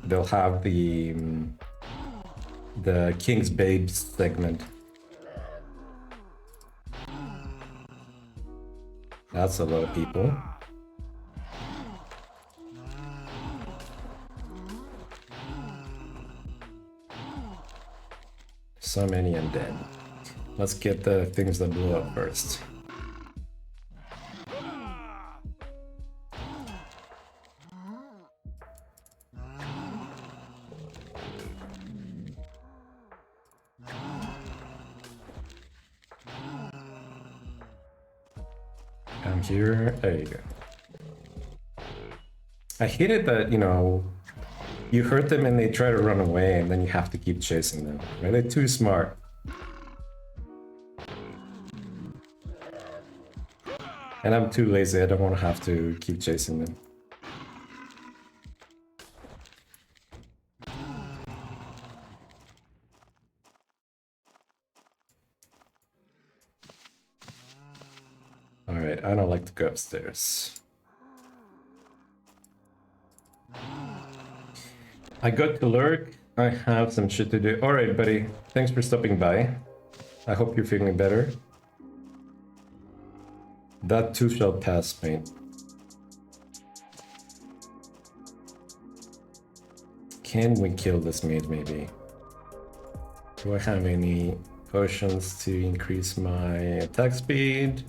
B: They'll have the King's Babes segment. That's a lot of people. So many undead. Let's get the things that blew up first. I'm here. There you go. I hate it that, you hurt them and they try to run away and then you have to keep chasing them. Right? They're too smart. And I'm too lazy. I don't want to have to keep chasing them. Alright, I don't like to go upstairs. I got to lurk. I have some shit to do. Alright, buddy. Thanks for stopping by. I hope you're feeling better. That too shall pass, mate. Can we kill this mage, maybe? Do I have any potions to increase my attack speed?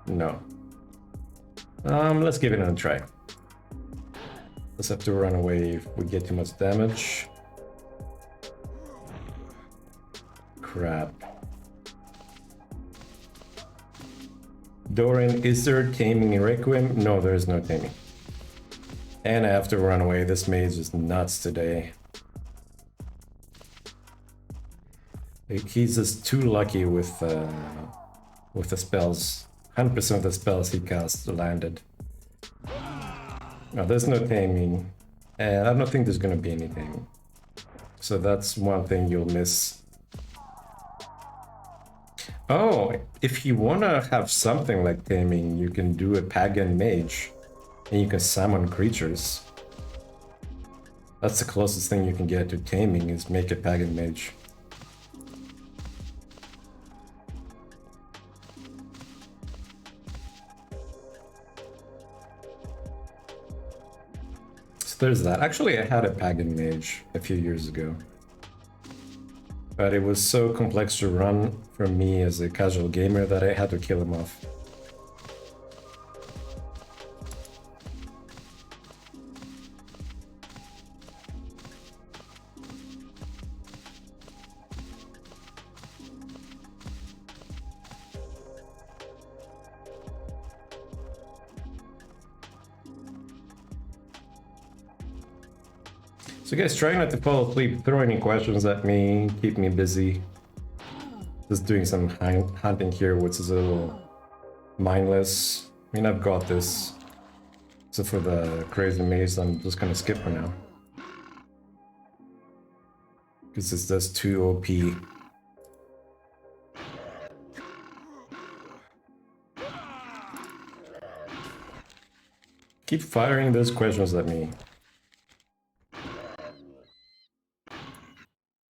B: No. Let's give it a try. Let's have to run away if we get too much damage. Crap. Dorian, is there taming in Requiem? No, there is no taming. And I have to run away. This mage is nuts today. He's just too lucky with the spells. 100% of the spells he cast landed. No, there's no taming. And I don't think there's gonna be anything. So that's one thing you'll miss. Oh, if you wanna have something like taming, you can do a pagan mage. And you can summon creatures. That's the closest thing you can get to taming, is make a pagan mage. There's that. Actually, I had a pagan mage a few years ago. But it was so complex to run for me as a casual gamer that I had to kill him off. So guys, try not to fall asleep, throw any questions at me, keep me busy. Just doing some hunting here, which is a little mindless. I mean, I've got this. It's So for the crazy maze, I'm just gonna skip for now. Because it's just too OP. Keep firing those questions at me.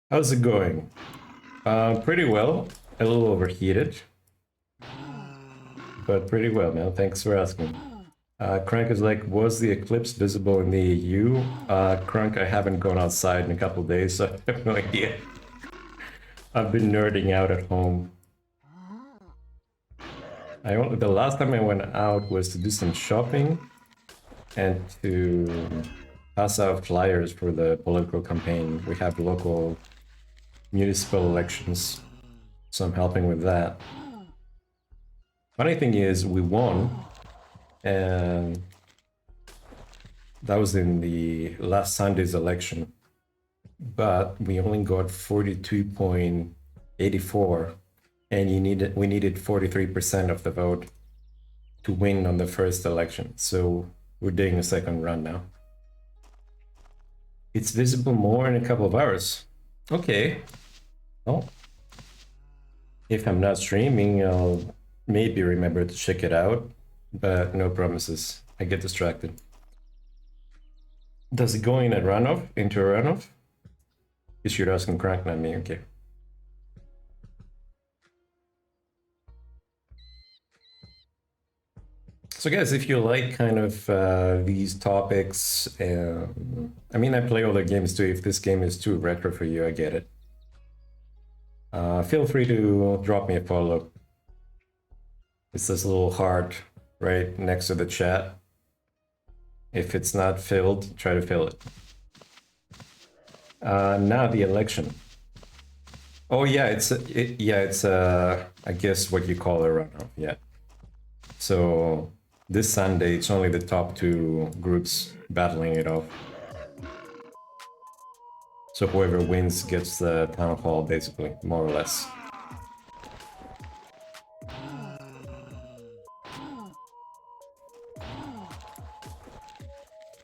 B: How's it going? Pretty well. A little overheated. But pretty well, man. Thanks for asking. Crank is like, was the eclipse visible in the EU? Crank, I haven't gone outside in a couple days, so I have no idea. I've been nerding out at home. The last time I went out was to do some shopping and to pass out flyers for the political campaign. We have local municipal elections, so I'm helping with that. Funny thing is, we won, and that was in the last Sunday's election, but we only got 42.84, and we needed 43% of the vote to win on the first election. So we're doing a second run now. It's visible more in a couple of hours. Okay. Well, if I'm not streaming, I'll maybe remember to check it out, but no promises. I get distracted. Does it go in a runoff? Into a runoff? Guess you're asking Crank, not me. Okay. So guys, if you like kind of these topics, I mean, I play other games too. If this game is too retro for you, I get it. Feel free to drop me a follow. It's this little heart right next to the chat. If it's not filled, try to fill it. Now the election. Oh yeah, it's I guess what you call a runoff. Yeah. So this Sunday, it's only the top two groups battling it off. So whoever wins gets the town hall, basically, more or less.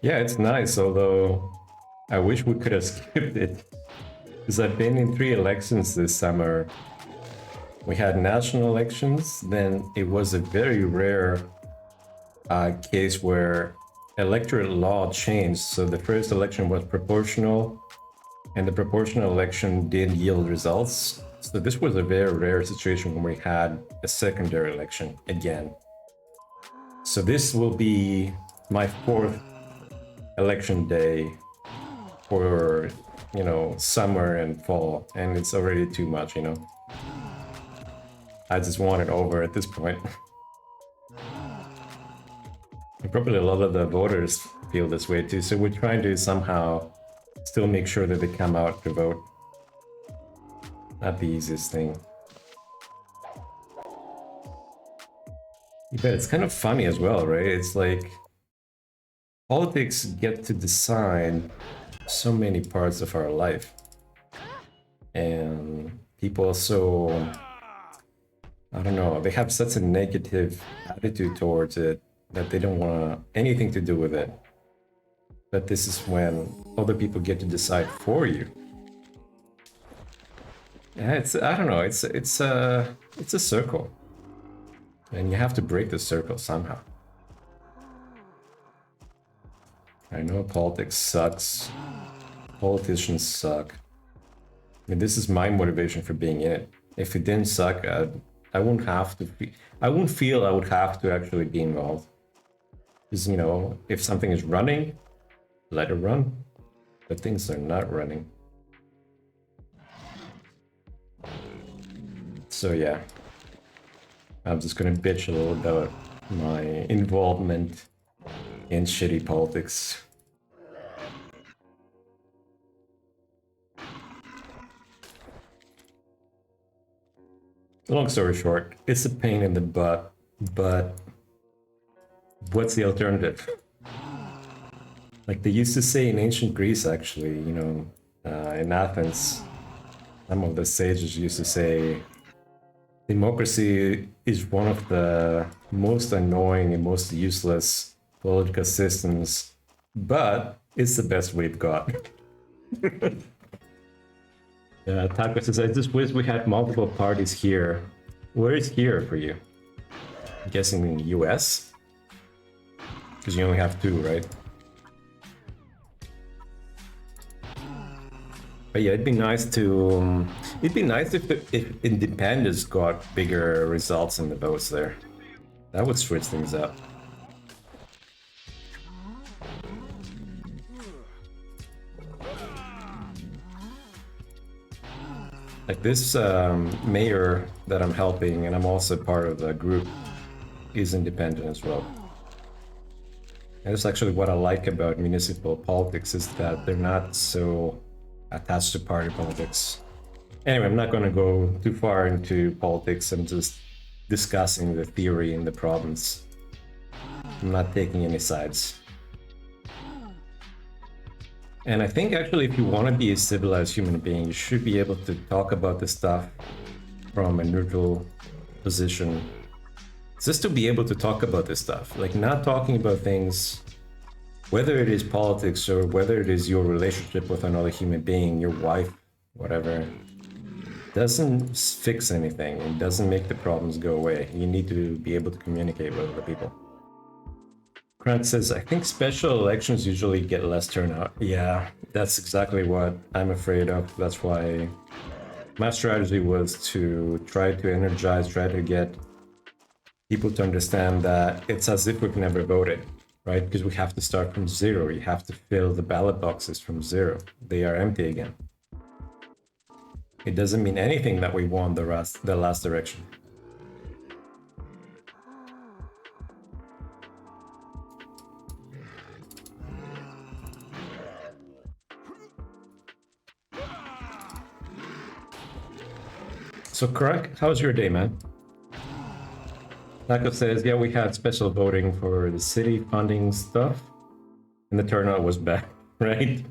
B: Yeah, it's nice, although I wish we could have skipped it. Because I've been in 3 elections this summer. We had national elections, then it was a very rare case where electoral law changed. So the first election was proportional, and the proportional election didn't yield results. So this was a very rare situation when we had a secondary election again. So this will be my 4th election day for, you know, summer and fall, and it's already too much, you know. I just want it over at this point. And probably a lot of the voters feel this way too, so we're trying to somehow still make sure that they come out to vote. Not the easiest thing. But it's kind of funny as well, right? It's like politics get to decide so many parts of our life. And people are so, I don't know, they have such a negative attitude towards it that they don't want anything to do with it. But this is when other people get to decide for you. Yeah, it's, I don't know, it's a circle. And you have to break the circle somehow. I know politics sucks. Politicians suck. I mean, this is my motivation for being in it. If it didn't suck, I wouldn't have to. I wouldn't feel I would have to actually be involved. Because, you know, if something is running, let it run. But things are not running. So yeah, I'm just gonna bitch a little about my involvement in shitty politics. Long story short, it's a pain in the butt, but what's the alternative? Like they used to say in ancient Greece, actually, you know, in Athens, some of the sages used to say, democracy is one of the most annoying and most useless political systems, but it's the best we've got. Taco says, I just wish we had multiple parties here. Where is here for you? I'm guessing in the US? Because you only have 2, right? But yeah, it'd be nice to. It'd be nice if independents got bigger results in the votes there. That would switch things up. Like this mayor that I'm helping, and I'm also part of the group, is independent as well. And that's actually what I like about municipal politics, is that they're not so attached to party politics. Anyway, I'm not going to go too far into politics. I'm just discussing the theory and the problems. I'm not taking any sides. And I think actually if you want to be a civilized human being, you should be able to talk about this stuff from a neutral position. Just to be able to talk about this stuff, like not talking about things, whether it is politics or whether it is your relationship with another human being, your wife, whatever, doesn't fix anything. It doesn't make the problems go away. You need to be able to communicate with other people. Grant says, I think special elections usually get less turnout. Yeah, that's exactly what I'm afraid of. That's why my strategy was to try to energize, try to get people to understand that it's as if we've never voted, right? Because we have to start from zero. You have to fill the ballot boxes from zero. They are empty again. It doesn't mean anything that we won the last direction. So, Craig, how's your day, man? Taco says, yeah, we had special voting for the city funding stuff, and the turnout was bad, right?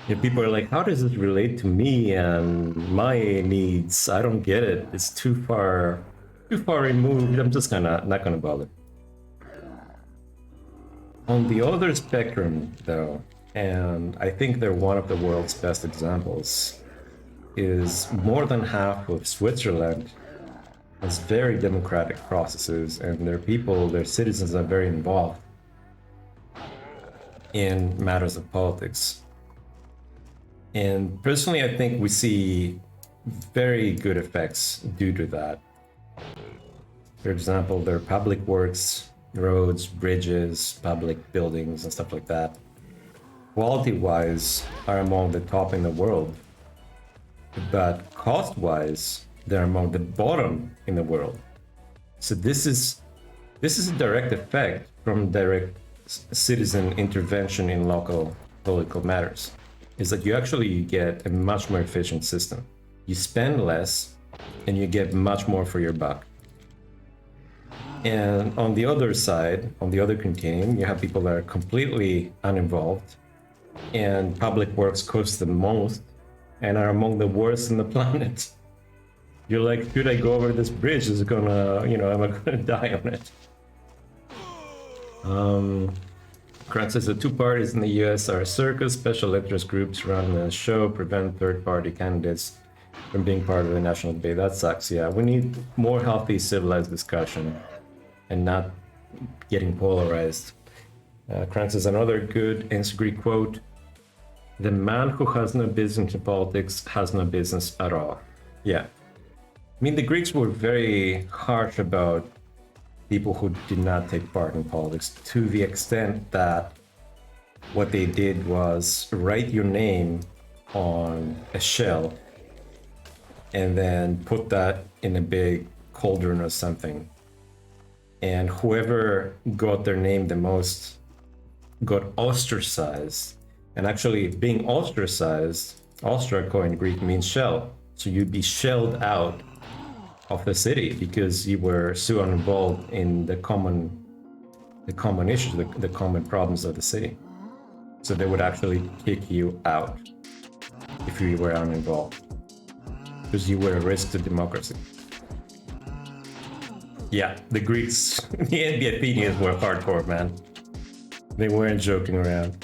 B: Yeah, people are like, how does it relate to me and my needs? I don't get it. It's too far removed. I'm just not gonna bother. On the other spectrum, though, and I think they're one of the world's best examples, is more than half of Switzerland has very democratic processes, and their people, their citizens, are very involved in matters of politics. And personally, I think we see very good effects due to that. For example, their public works, roads, bridges, public buildings, and stuff like that, quality-wise, are among the top in the world. But cost-wise, they're among the bottom in the world. So this is a direct effect from direct citizen intervention in local political matters. Is that you actually get a much more efficient system. You spend less and you get much more for your buck. And on the other side, on the other continuum, you have people that are completely uninvolved, and public works cost the most and are among the worst on the planet. You're like, should I go over this bridge? Is it gonna, am I gonna die on it? Grant says the 2 parties in the US are a circus. Special interest groups run the show, prevent third-party candidates from being part of the national debate. That sucks, yeah. We need more healthy, civilized discussion and not getting polarized. Grant says another good Instagram quote: the man who has no business in politics has no business at all. Yeah. I mean, the Greeks were very harsh about people who did not take part in politics, to the extent that what they did was write your name on a shell and then put that in a big cauldron or something. And whoever got their name the most got ostracized. And actually, being ostracized, ostrako in Greek means shell. So you'd be shelled out of the city because you were so involved in the common issues, the common problems of the city. So they would actually kick you out if you were uninvolved, because you were a risk to democracy. Yeah, the Greeks, the Athenians were hardcore, man. They weren't joking around.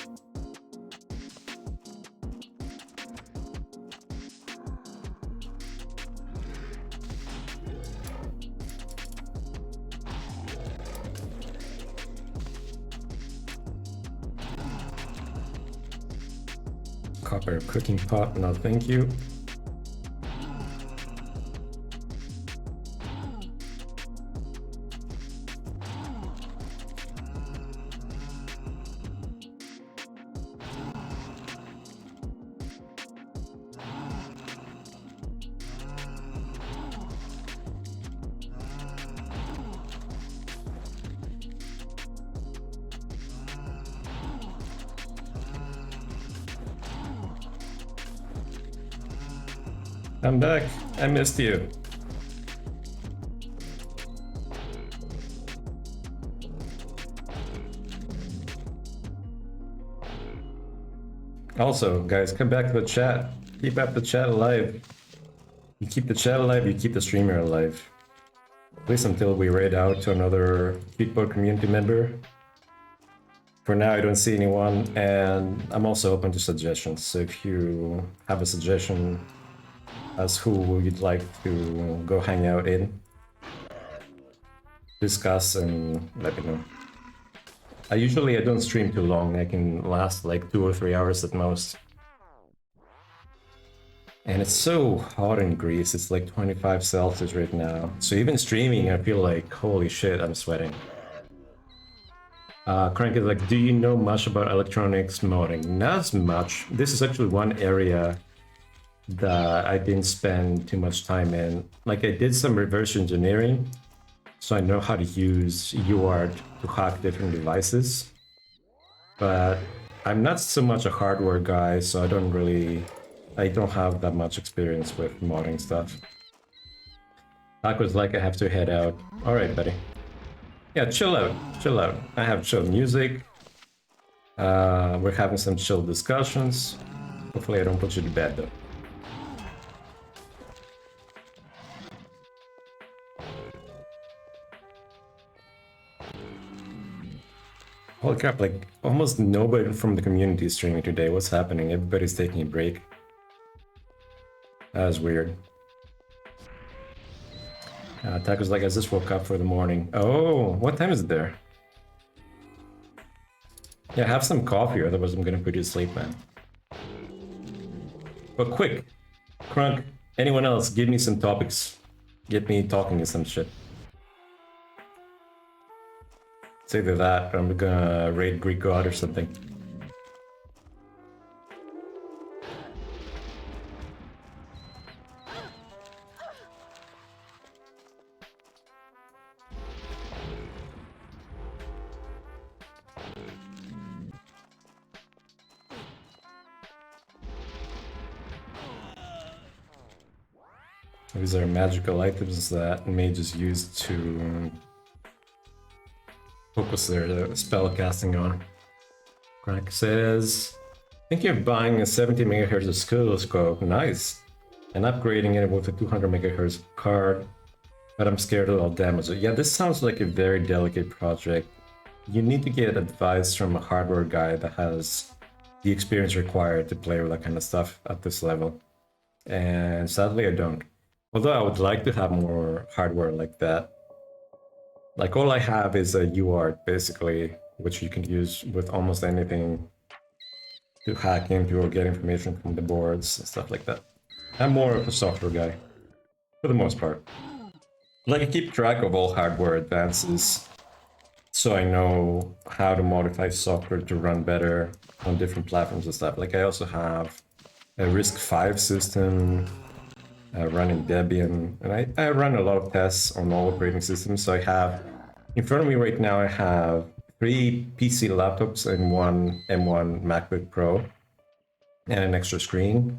B: Copper cooking pot, no thank you. I'm back. I missed you. Also, guys, come back to the chat. Keep up the chat alive. You keep the chat alive, you keep the streamer alive. At least until we raid out to another Tweetbot community member. For now, I don't see anyone, and I'm also open to suggestions. So if you have a suggestion as who you'd like to go hang out in, discuss and let me know. I don't stream too long. I can last like 2 or 3 hours at most. And it's so hot in Greece. It's like 25 Celsius right now. So even streaming, I feel like, holy shit, I'm sweating. Crank is like, do you know much about electronics modding? Not as much. This is actually one area that I didn't spend too much time in. Like, I did some reverse engineering, so I know how to use UART to hack different devices. But I'm not so much a hardware guy, so I don't have that much experience with modding stuff. Taco's like, I have to head out. Alright, buddy. Yeah, chill out, chill out. I have chill music. We're having some chill discussions. Hopefully I don't put you to bed though. Holy crap, like almost nobody from the community is streaming today. What's happening? Everybody's taking a break. That was weird. Taco's like, I just woke up for the morning. Oh, what time is it there? Yeah, have some coffee, otherwise I'm gonna put you to sleep, man. But quick, Crunk, anyone else, give me some topics. Get me talking to some shit. It's either that or I'm gonna raid Greek God or something. These are magical items that mages use to focus their spell casting on. Crack says, thinking of buying a 70 MHz oscilloscope, nice, and upgrading it with a 200 MHz card, but I'm scared it'll damage it. Yeah, this sounds like a very delicate project. You need to get advice from a hardware guy that has the experience required to play with that kind of stuff at this level. And sadly, I don't. Although I would like to have more hardware like that. Like all I have is a UART basically, which you can use with almost anything to hack into or get information from the boards and stuff like that. I'm more of a software guy, for the most part. Like I keep track of all hardware advances, so I know how to modify software to run better on different platforms and stuff. Like I also have a RISC-V system, running Debian, and I run a lot of tests on all operating systems. So I have, in front of me right now, I have 3 PC laptops and 1 M1 MacBook Pro, and an extra screen,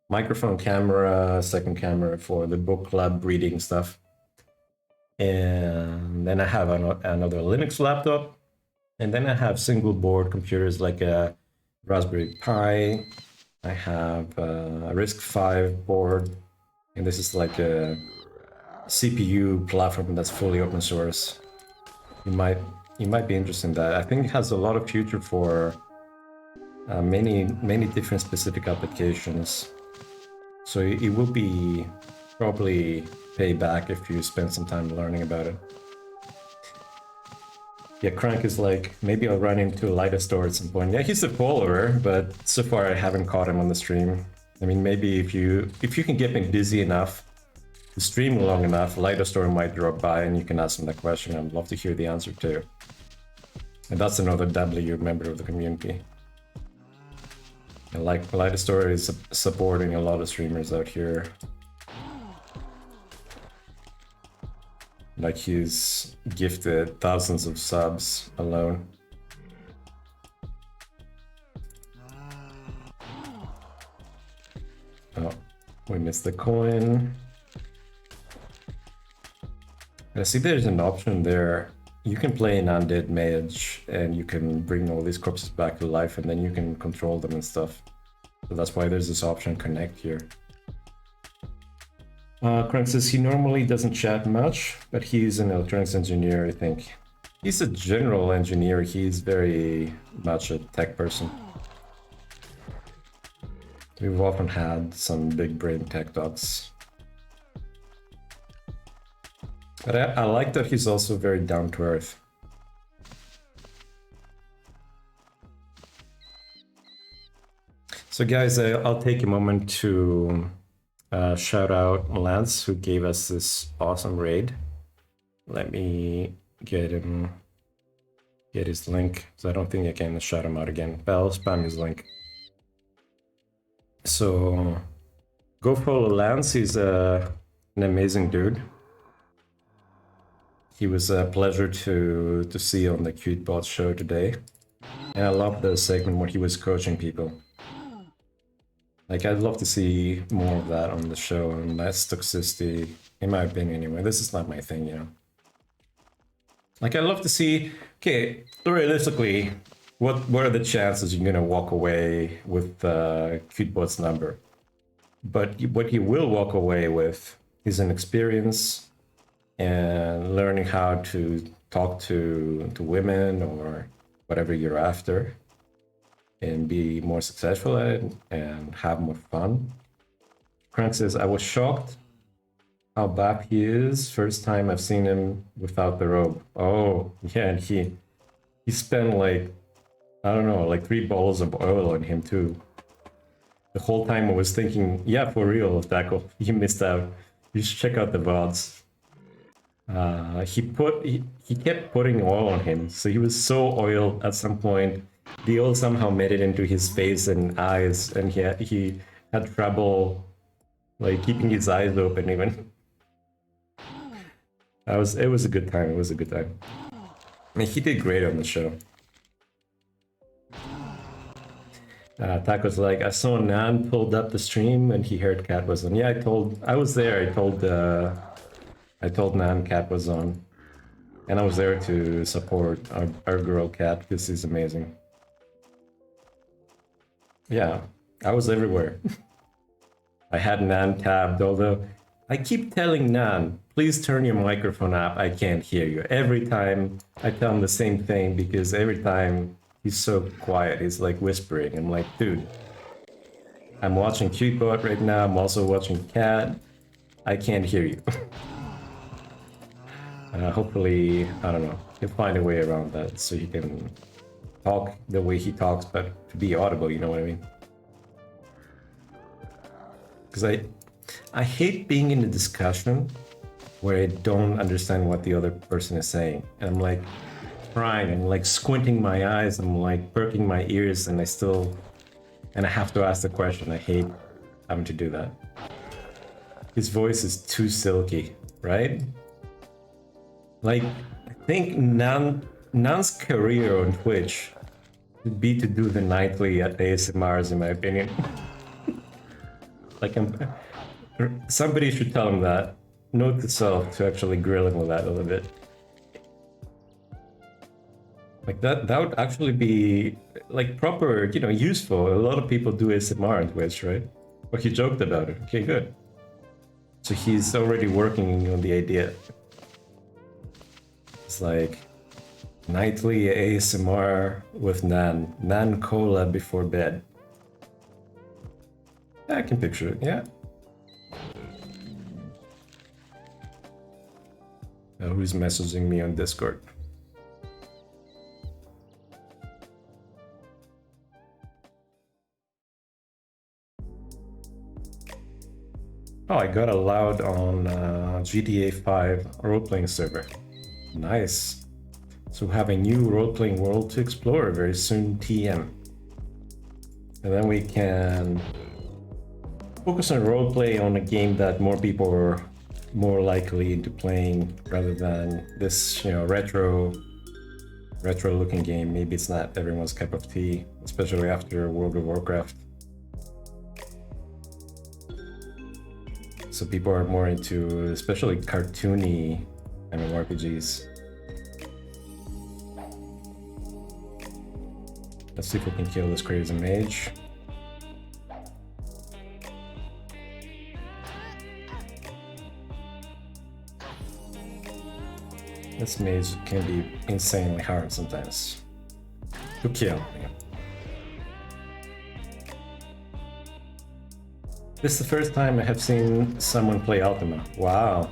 B: microphone, camera, second camera for the book club reading stuff. And then I have another Linux laptop, and then I have single board computers like a Raspberry Pi. I have a RISC-V board, and this is like a CPU platform that's fully open source. You might you might be interested in that. I think it has a lot of future for many different specific applications. So it will be probably pay back if you spend some time learning about it. Yeah, Crank is like, maybe I'll run into a lighter store at some point. Yeah, he's a follower, but so far I haven't caught him on the stream. I mean, maybe if you can get me busy enough to stream long enough, lighter store might drop by and you can ask him that question. I'd love to hear the answer too. And that's another W member of the community. And like Lighter Story is supporting a lot of streamers out here. Like he's gifted thousands of subs alone. Oh, we missed the coin. I see there's an option there. You can play an undead mage and you can bring all these corpses back to life and then you can control them and stuff. So that's why there's this option connect here. Crank says he normally doesn't chat much, but he's an electronics engineer, I think. He's a general engineer, he's very much a tech person. We've often had some big brain tech talks. But I like that he's also very down to earth. So guys, I'll take a moment to shout out Lance, who gave us this awesome raid. Let me get his link, so I don't think I can shout him out again, but I'll spam his link. So go follow Lance, he's an amazing dude. He was a pleasure to see on the CuteBot show today. And I love the segment where he was coaching people. Like, I'd love to see more of that on the show, and less toxicity, in my opinion anyway. This is not my thing, you know. Like, I'd love to see, okay, realistically, what are the chances you're gonna walk away with CuteBot's number? But what you will walk away with is an experience and learning how to talk to women or whatever you're after, and be more successful at it and have more fun. Crank says, I was shocked how buff he is. First time I've seen him without the robe. Oh, yeah, and he spent like, I don't know, like 3 bottles of oil on him too. The whole time I was thinking, yeah, for real, Taco, you missed out. You should check out the VODs. He kept putting oil on him, so he was so oiled at some point. The oil somehow made it into his face and eyes, and he had trouble like keeping his eyes open even. It was a good time. It was a good time. I mean, he did great on the show. Taco's like, I saw Nan pulled up the stream and he heard Cat was on. Yeah, I was there. I told Nan Cat was on, and I was there to support our girl Cat because she's amazing. Yeah, I was everywhere. I had Nan tabbed, although I keep telling Nan, please turn your microphone up, I can't hear you. Every time I tell him the same thing, because every time he's so quiet, he's like whispering. I'm like, dude, I'm watching CuteBot right now, I'm also watching Cat, I can't hear you. Hopefully, I don't know, he'll find a way around that so he can talk the way he talks, but to be audible, you know what I mean? Because I hate being in a discussion where I don't understand what the other person is saying. And I'm like trying, I'm like squinting my eyes, I'm like perking my ears, and I have to ask the question. I hate having to do that. His voice is too silky, right? Like, I think Nan's career on Twitch would be to do the nightly ASMRs, in my opinion. Like, somebody should tell him that. Note to self to actually grill him with that a little bit. Like, that would actually be like proper, you know, useful. A lot of people do ASMR on Twitch, right? But he joked about it. Okay, good. So he's already working on the idea. It's like, Nightly ASMR with Nan. Nan Cola before bed. Yeah, I can picture it, yeah. Who's messaging me on Discord? Oh, I got allowed on GTA 5 role-playing server. Nice. So we have a new role-playing world to explore very soon, TM. And then we can focus on roleplay on a game that more people are more likely into playing rather than this, retro looking game. Maybe it's not everyone's cup of tea, especially after World of Warcraft. So people are more into especially cartoony MMORPGs. Let's see if we can kill this crazy mage. This mage can be insanely hard sometimes to kill. This is the first time I have seen someone play Ultima. Wow.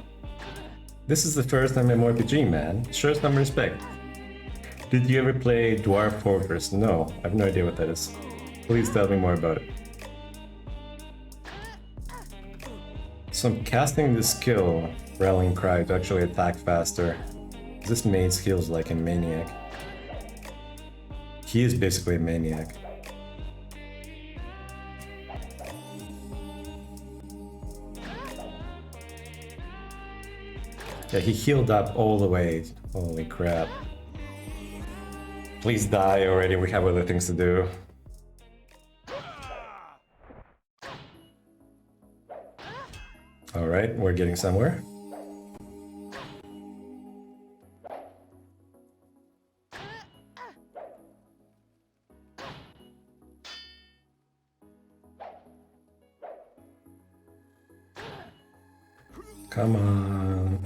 B: This is the first MMORPG, man. Show some respect. Did you ever play Dwarf Fortress? No, I have no idea what that is. Please tell me more about it. So I'm casting the skill, Rallying Cry, to actually attack faster. This mage heals like a maniac. He is basically a maniac. Yeah, he healed up all the way. Holy crap. Please die already, we have other things to do. Alright, we're getting somewhere. Come on.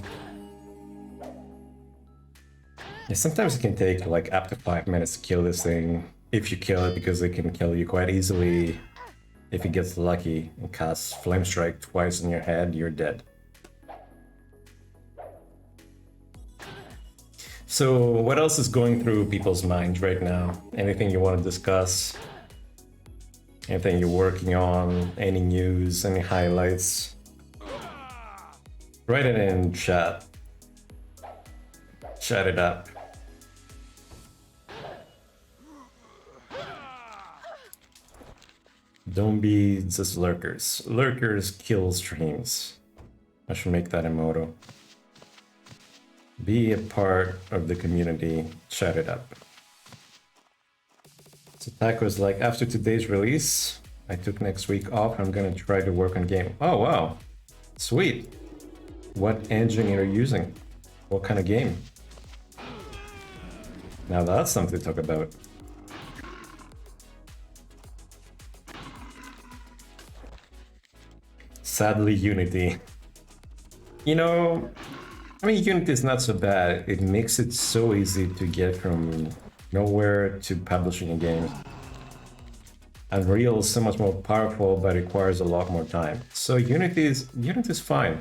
B: Yeah, sometimes it can take like up to 5 minutes to kill this thing, if you kill it, because it can kill you quite easily. If it gets lucky and casts Flame Strike twice on your head, you're dead. So what else is going through people's minds right now? Anything you want to discuss? Anything you're working on? Any news? Any highlights? Write it in chat. Chat it up. Don't be just lurkers. Lurkers kill streams. I should make that a motto. Be a part of the community. Chat it up. So Taco's like, after today's release, I took next week off. I'm gonna try to work on game. Oh wow, sweet. What engine are you using? What kind of game? Now that's something to talk about. Sadly, Unity. You know, I mean, Unity is not so bad. It makes it so easy to get from nowhere to publishing a game. Unreal is so much more powerful, but requires a lot more time. So Unity is fine.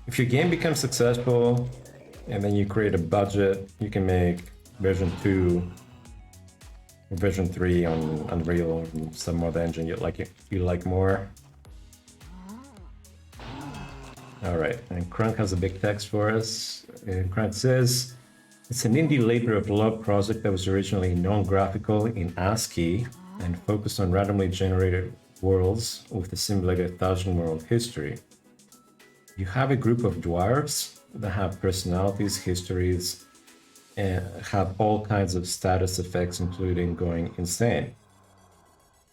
B: If your game becomes successful, and then you create a budget, you can make version 2, version 3 on Unreal or some other engine you like more. All right, and Crunk has a big text for us. Crunk says, it's an indie labor of love project that was originally non-graphical in ASCII and focused on randomly generated worlds with a simulated 1,000-world history. You have a group of dwarves that have personalities, histories, and have all kinds of status effects, including going insane.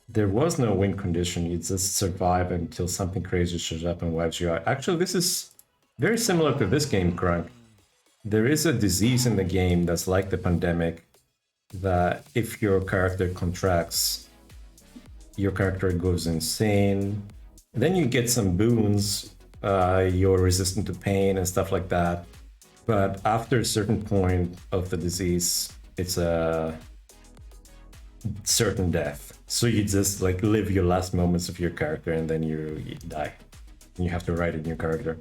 B: There was no win condition, you just survive until something crazy shows up and wipes you out. Actually, this is very similar to this game, Crunk. There is a disease in the game that's like the pandemic, that if your character contracts, your character goes insane. Then you get some boons, you're resistant to pain and stuff like that. but after a certain point of the disease, it's a certain death. So you just like live your last moments of your character and then you die. And you have to write a new character.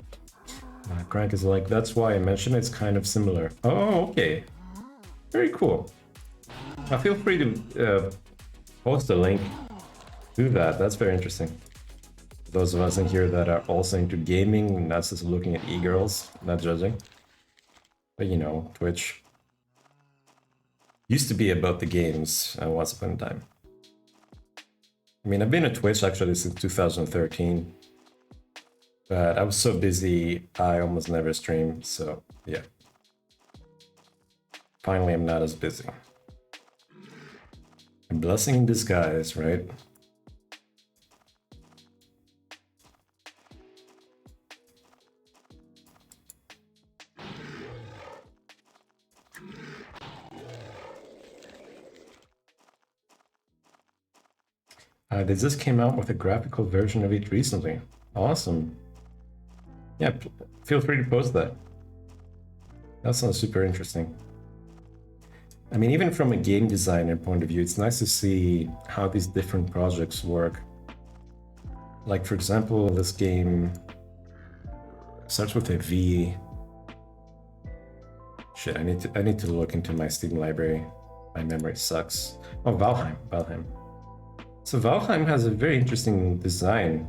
B: Crank is like, that's why I mentioned it's kind of similar. Oh, okay. Very cool. Feel free to post a link to that. That's very interesting. Those of us in here that are also into gaming, not just looking at e-girls, not judging. But you know, Twitch used to be about the games once upon a time. I mean, I've been at Twitch actually since 2013. But I was so busy, I almost never stream, so yeah. Finally, I'm not as busy. A blessing in disguise, right? They just came out with a graphical version of it recently. Awesome. Yeah, feel free to post that. That sounds super interesting. I mean, even from a game designer point of view, it's nice to see how these different projects work. Like, for example, this game starts with a V. Shit, I need to look into my Steam library. My memory sucks. Oh, Valheim. So Valheim has a very interesting design.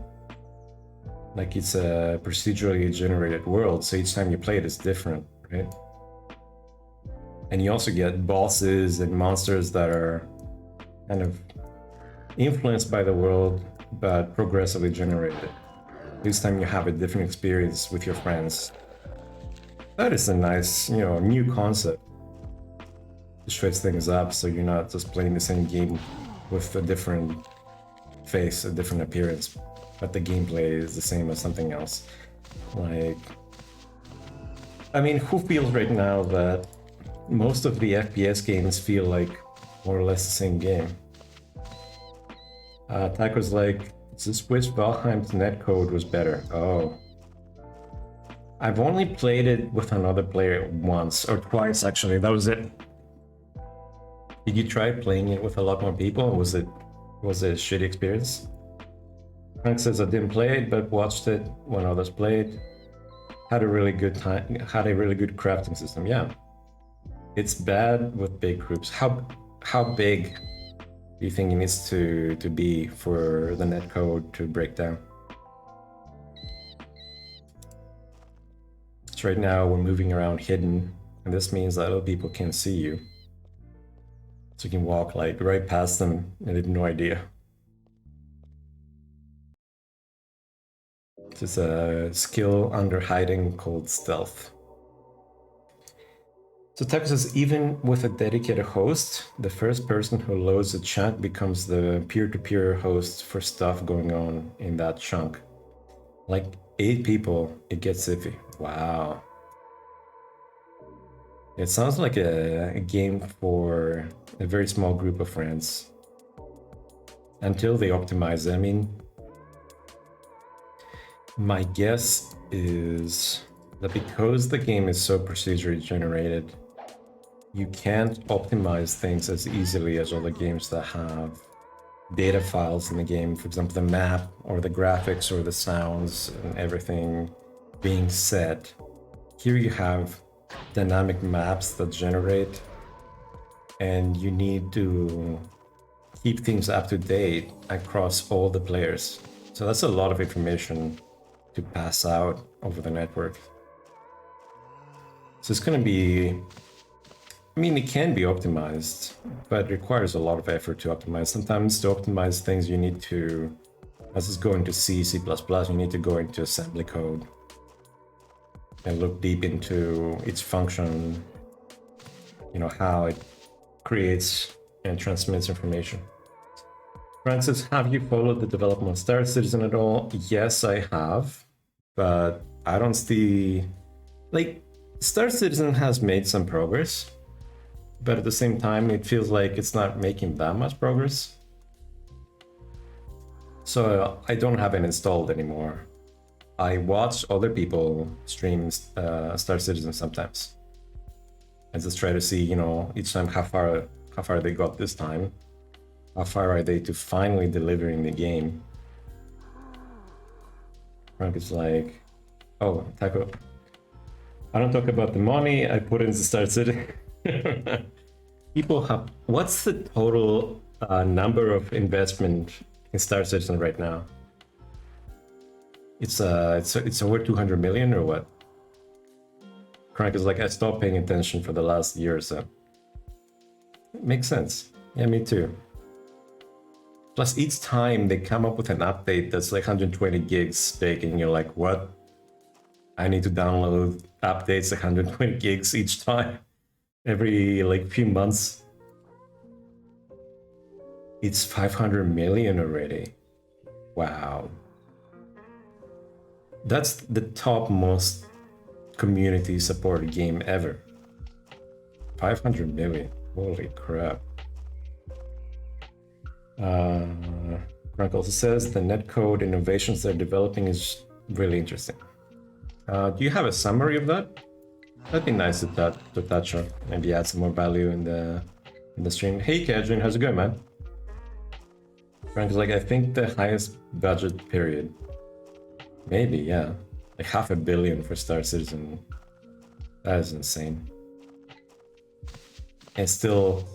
B: Like, it's a procedurally generated world, so each time you play it is different, right? And you also get bosses and monsters that are kind of influenced by the world, but progressively generated. Each time you have a different experience with your friends. That is a nice, you know, new concept. It shakes things up, so you're not just playing the same game with a different face, a different appearance, but the gameplay is the same as something else. Like, I mean, who feels right now that most of the FPS games feel like more or less the same game? Taco's like, just wish Valheim's netcode was better. Oh. I've only played it with another player once, or twice actually, that was it. Did you try playing it with a lot more people? Was it a shitty experience? Frank says I didn't play it, but watched it when others played. Had a really good time, had a really good crafting system, yeah. It's bad with big groups. How big do you think it needs to be for the netcode to break down? So right now we're moving around hidden, and this means that other people can't see you. So you can walk like right past them and they have no idea. It's a skill under hiding called stealth. So Taco says, even with a dedicated host, the first person who loads a chat becomes the peer-to-peer host for stuff going on in that chunk. Like 8 people, it gets iffy. Wow. It sounds like a game for a very small group of friends. Until they optimize it. I mean, my guess is that because the game is so procedurally generated, you can't optimize things as easily as other games that have data files in the game. For example, the map or the graphics or the sounds and everything being set. Here you have dynamic maps that generate, and you need to keep things up to date across all the players. So that's a lot of information to pass out over the network. So it's going to be, I mean, it can be optimized, but it requires a lot of effort to optimize. Sometimes to optimize things, you need to, let's just go into C, C++, you need to go into assembly code and look deep into its function, you know, how it creates and transmits information. Francis, have you followed the development of Star Citizen at all? Yes, I have, but I don't see, like, Star Citizen has made some progress, but at the same time, it feels like it's not making that much progress. So I don't have it installed anymore. I watch other people stream Star Citizen sometimes. I just try to see, you know, each time how far they got this time. How far are they to finally delivering the game? Frank is like, oh, Taco. I don't talk about the money I put into Star Citizen. People have, what's the total number of investment in Star Citizen right now? It's over 200 million or what? Crank is like, I stopped paying attention for the last year or so. It makes sense. Yeah, me too. Plus, each time they come up with an update that's like 120 gigs big, and you're like, what? I need to download updates 120 gigs each time, every like few months. It's 500 million already. Wow. That's the top most community supported game ever. 500 million. Holy crap. Frank also says the netcode innovations they're developing is really interesting. Do you have a summary of that? That'd be nice to touch on. Maybe add some more value in the stream. Hey Kajun, how's it going, man? Frank is like, I think the highest budget period. Maybe, yeah. Like $500 million for Star Citizen. That is insane. And still,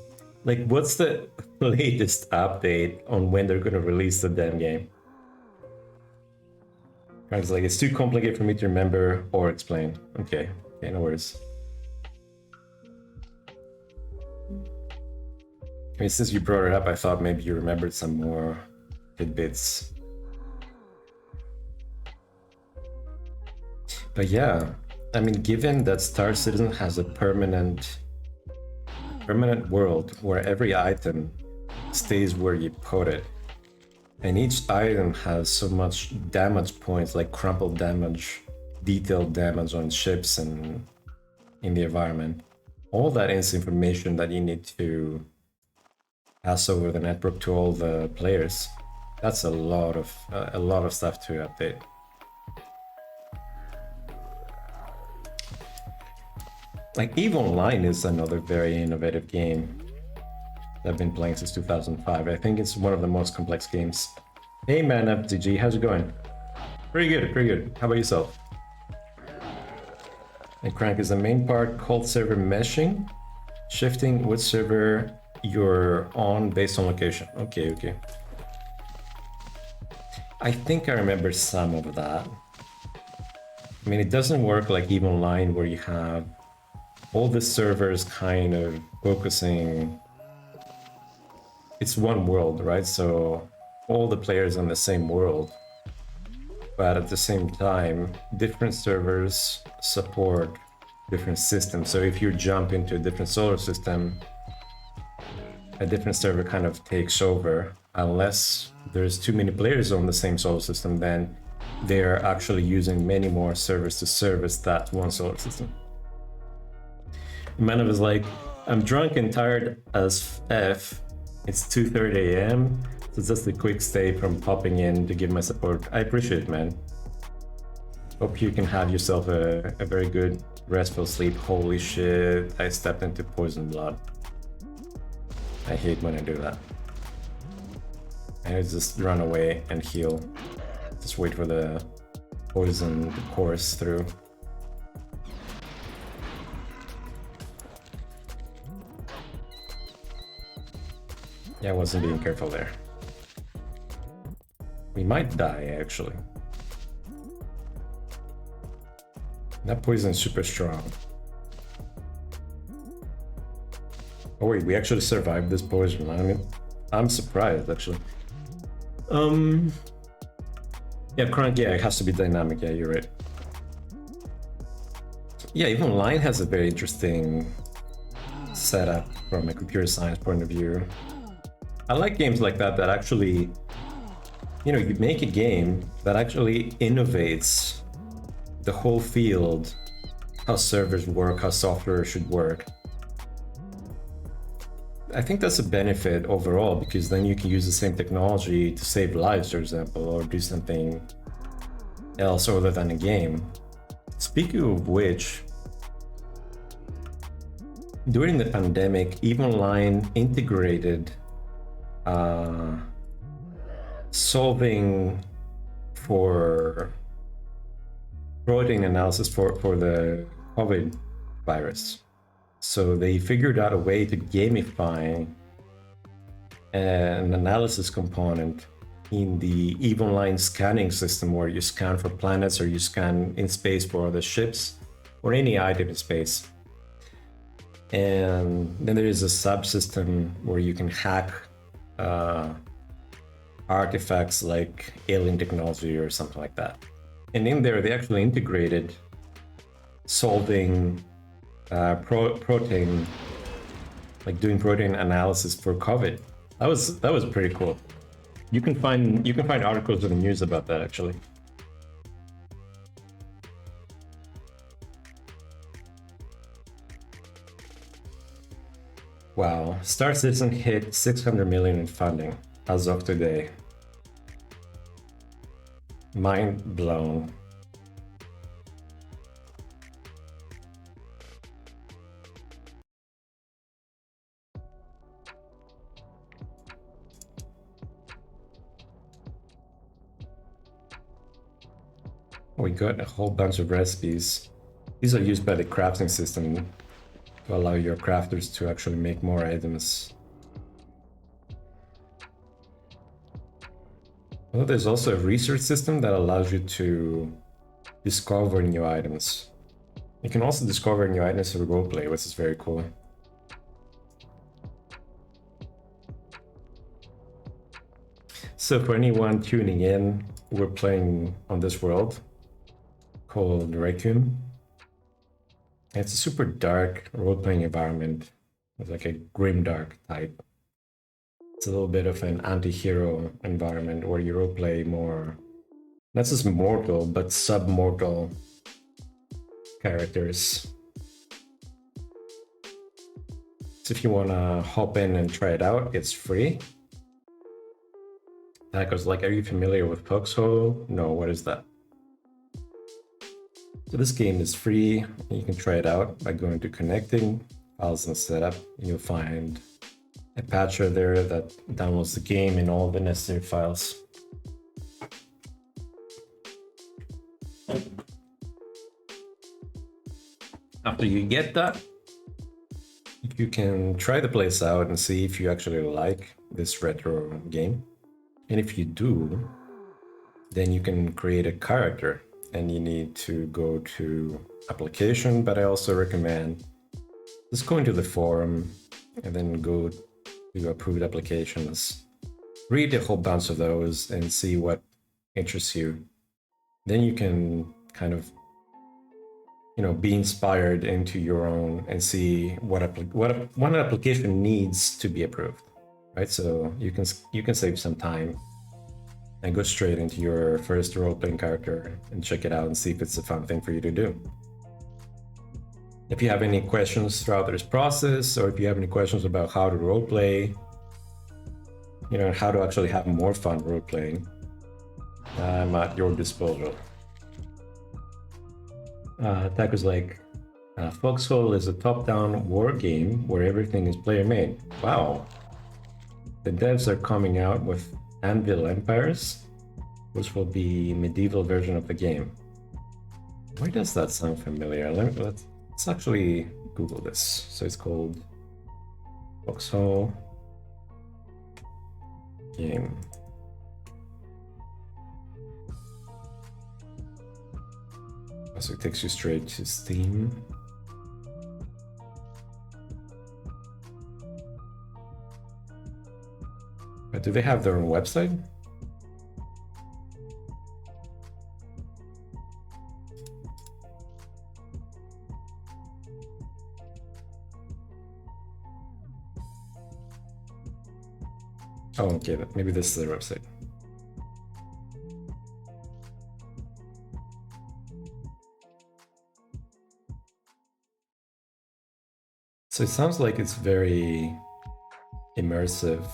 B: like, what's the latest update on when they're gonna release the damn game? Frank's like, it's too complicated for me to remember or explain. Okay, no worries. I mean, since you brought it up, I thought maybe you remembered some more tidbits. But yeah, I mean, given that Star Citizen has a permanent world where every item stays where you put it, and each item has so much damage points, like crumpled damage, detailed damage on ships and in the environment, all that is information that you need to pass over the network to all the players. That's a lot of stuff to update. Like EVE Online is another very innovative game that I've been playing since 2005. I think it's one of the most complex games. Hey man, FTG, how's it going? Pretty good, pretty good. How about yourself? And Crank is the main part called server meshing, shifting which server you're on based on location. Okay. I think I remember some of that. I mean, it doesn't work like EVE Online where you have all the servers kind of focusing. It's one world, right? So all the players on the same world, but at the same time, different servers support different systems. So if you jump into a different solar system, a different server kind of takes over. Unless there's too many players on the same solar system, then they're actually using many more servers to service that one solar system. Manov is like, I'm drunk and tired as F. It's 2:30 a.m. So it's just a quick stay from popping in to give my support. I appreciate it, man. Hope you can have yourself a very good restful sleep. Holy shit, I stepped into poison blood. I hate when I do that. I just run away and heal. Just wait for the poison to course through. Yeah, I wasn't being careful there. We might die, actually. That poison's super strong. Oh wait, we actually survived this poison. I mean, I'm surprised, actually. Yeah, Crank, yeah, it has to be dynamic. Yeah, you're right. Yeah, even Online has a very interesting setup from a computer science point of view. I like games like that that actually, you know, you make a game that actually innovates the whole field, how servers work, how software should work. I think that's a benefit overall, because then you can use the same technology to save lives, for example, or do something else other than a game. Speaking of which, during the pandemic, EVE Online integrated solving for protein analysis for the COVID virus. So they figured out a way to gamify an analysis component in the EVE Online scanning system, where you scan for planets or you scan in space for other ships or any item in space. And then there is a subsystem where you can hack artifacts like alien technology or something like that. And in there, they actually integrated solving protein, like doing protein analysis for COVID. That was pretty cool. You can find articles in the news about that actually. Wow, Star Citizen hit 600 million in funding as of today. Mind blown. We got a whole bunch of recipes. These are used by the crafting system to allow your crafters to actually make more items. Well, there's also a research system that allows you to discover new items. You can also discover new items through roleplay, which is very cool. So for anyone tuning in, we're playing on this world called Requiem. It's a super dark role-playing environment. It's like a grimdark type. It's a little bit of an anti-hero environment where you role-play more, not just mortal, but sub-mortal characters. So if you want to hop in and try it out, it's free. That goes like, are you familiar with Foxhole? No, what is that? So this game is free. You can try it out by going to connecting, files and setup. You'll find a patcher there that downloads the game and all the necessary files. After you get that, you can try the place out and see if you actually like this retro game. And if you do, then you can create a character. And you need to go to application, but I also recommend just going to the forum and then go to approved applications, read a whole bunch of those and see what interests you. Then you can kind of, be inspired into your own and see what an application needs to be approved, right? So you can save some time and go straight into your first role-playing character and check it out and see if it's a fun thing for you to do. If you have any questions throughout this process, or if you have any questions about how to roleplay, and how to actually have more fun role-playing, I'm at your disposal. Taco's like, Foxhole is a top-down war game where everything is player-made. Wow. The devs are coming out with Anvil Empires, which will be medieval version of the game. Why does that sound familiar? Let's actually Google this. So it's called Foxhole game. So it takes you straight to Steam. But do they have their own website? Oh, okay, maybe this is their website. So it sounds like it's very immersive.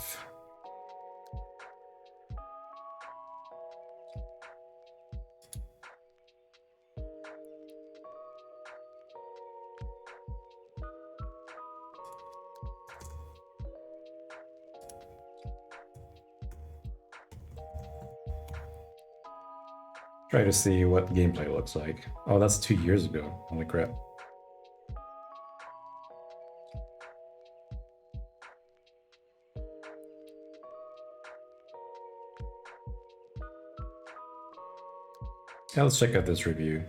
B: Try to see what gameplay looks like. Oh, that's 2 years ago. Holy crap. Yeah, let's check out this review.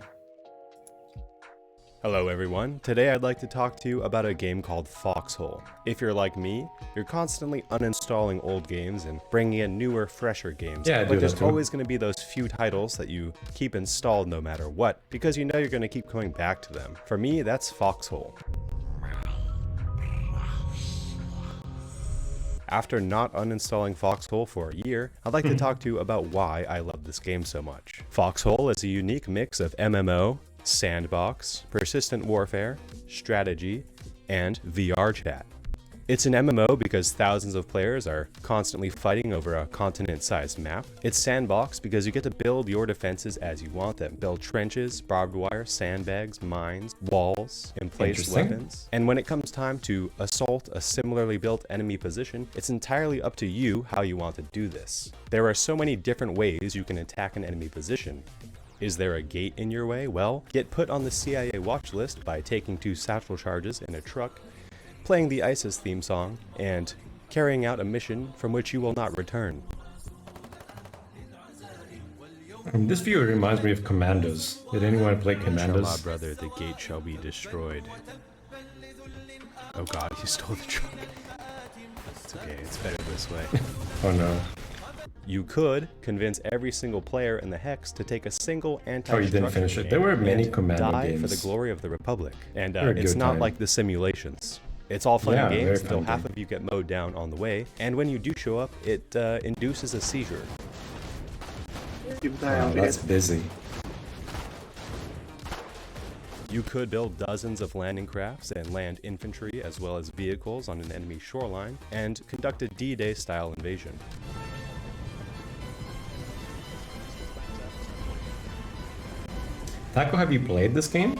C: Hello everyone, today I'd like to talk to you about a game called Foxhole. If you're like me, you're constantly uninstalling old games and bringing in newer, fresher games.
B: Yeah, I do
C: but there's
B: that too.
C: always going to be those few titles that you keep installed no matter what, because you know you're going to keep coming back to them. For me, that's Foxhole. After not uninstalling Foxhole for a year, I'd like to talk to you about why I love this game so much. Foxhole is a unique mix of MMO, sandbox, persistent warfare, strategy, and VR chat. It's an MMO because thousands of players are constantly fighting over a continent-sized map. It's sandbox because you get to build your defenses as you want them. Build trenches, barbed wire, sandbags, mines, walls, emplaced weapons. And when it comes time to assault a similarly built enemy position, it's entirely up to you how you want to do this. There are so many different ways you can attack an enemy position. Is there a gate in your way? Well, get put on the CIA watch list by taking 2 satchel charges in a truck, playing the ISIS theme song, and carrying out a mission from which you will not return.
B: This view reminds me of Commandos. Did anyone play
C: Inshallah,
B: Commandos?
C: brother, the gate shall be destroyed. Oh god, he stole the truck. It's okay, it's better this way.
B: Oh no.
C: You could convince every single player in the Hex to take a single anti-destruction
B: Oh, you didn't finish it. There were many
C: and
B: Commando
C: die
B: games.
C: for the glory of the Republic. And
B: They're a
C: it's
B: good
C: not
B: time.
C: like the simulations. It's all fun
B: Yeah,
C: and
B: very
C: games
B: fun
C: until half
B: game.
C: of you get mowed down on the way, and when you do show up, it induces a seizure.
B: Wow, that's busy.
C: You could build dozens of landing crafts and land infantry as well as vehicles on an enemy shoreline, and conduct a D-Day style invasion.
B: Taco, have you played this game?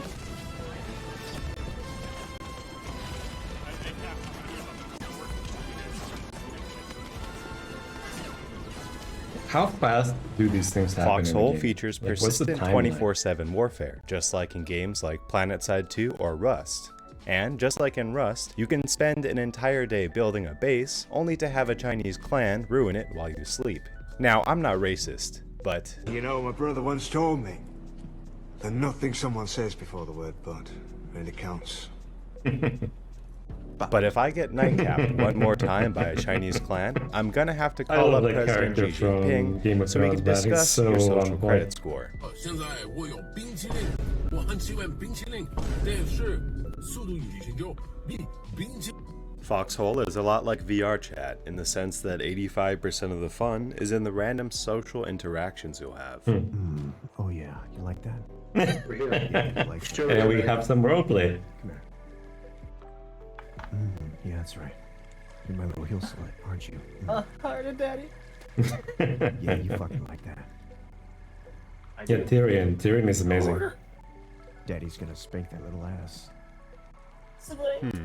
B: How fast do these things happen?
C: Foxhole
B: in a game?
C: features
B: Like, what's the
C: persistent
B: timeline?
C: 24/7 warfare, just like in games like PlanetSide 2 or Rust. And just like in Rust, you can spend an entire day building a base, only to have a Chinese clan ruin it while you sleep. Now, I'm not racist, but
D: You know, my brother once told me that nothing someone says before the word but really counts.
C: if I get nightcapped one more time by a Chinese clan, I'm gonna have to call
B: love
C: up
B: the
C: President Xi
B: character from Game
C: Jinping
B: of
C: so we can
B: Thrones, man. He's
C: discuss
B: so
C: your
B: on
C: social
B: point.
C: credit score.
E: 现在我有冰淇淋，我很喜欢冰淇淋，但是速度与激情就比冰淇。
C: Foxhole is a lot like VR chat in the sense that 85% of the fun is in the random social interactions you'll have.
F: Oh yeah, you like that? Yeah, you like that.
B: And we have some roleplay.
F: Come here. Yeah, that's right. You're my little heel slut, aren't you?
A: Harder, Daddy.
F: Yeah, you fucking like that.
B: Yeah, Tyrion. Tyrion is amazing.
F: Daddy's gonna spank that little ass.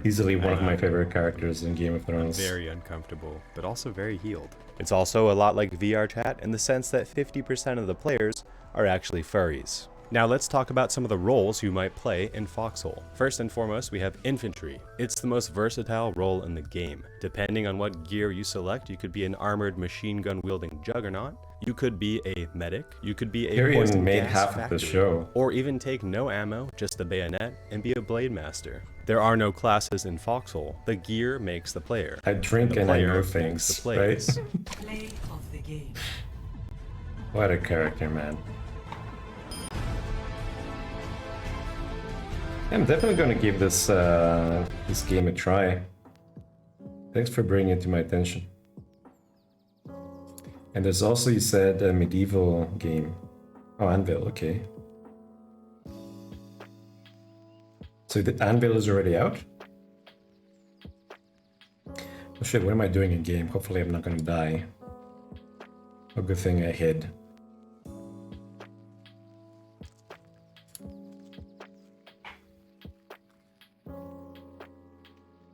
B: Easily one of my favorite characters in Game of Thrones.
C: Very uncomfortable, but also very healed. It's also a lot like VR chat in the sense that 50% of the players are actually furries. Now let's talk about some of the roles you might play in Foxhole. First and foremost, we have infantry. It's the most versatile role in the game. Depending on what gear you select, you could be an armored machine gun wielding juggernaut, you could be a medic, you could be a
B: Tyrion
C: poison
B: made
C: gas
B: half of
C: factory,
B: the show.
C: or even take no ammo, just a bayonet, and be a blade master. There are no classes in Foxhole. The gear makes the player.
B: I drink
C: the
B: and I
C: player
B: know
C: makes
B: things,
C: the plays.
B: right?
G: Play of the game.
B: What a character, man. I'm definitely going to give this this game a try. Thanks for bringing it to my attention. And there's also, you said, a medieval game. Oh, Anvil, okay. So the Anvil is already out? Oh shit, what am I doing in game? Hopefully I'm not gonna die. A good thing I hid.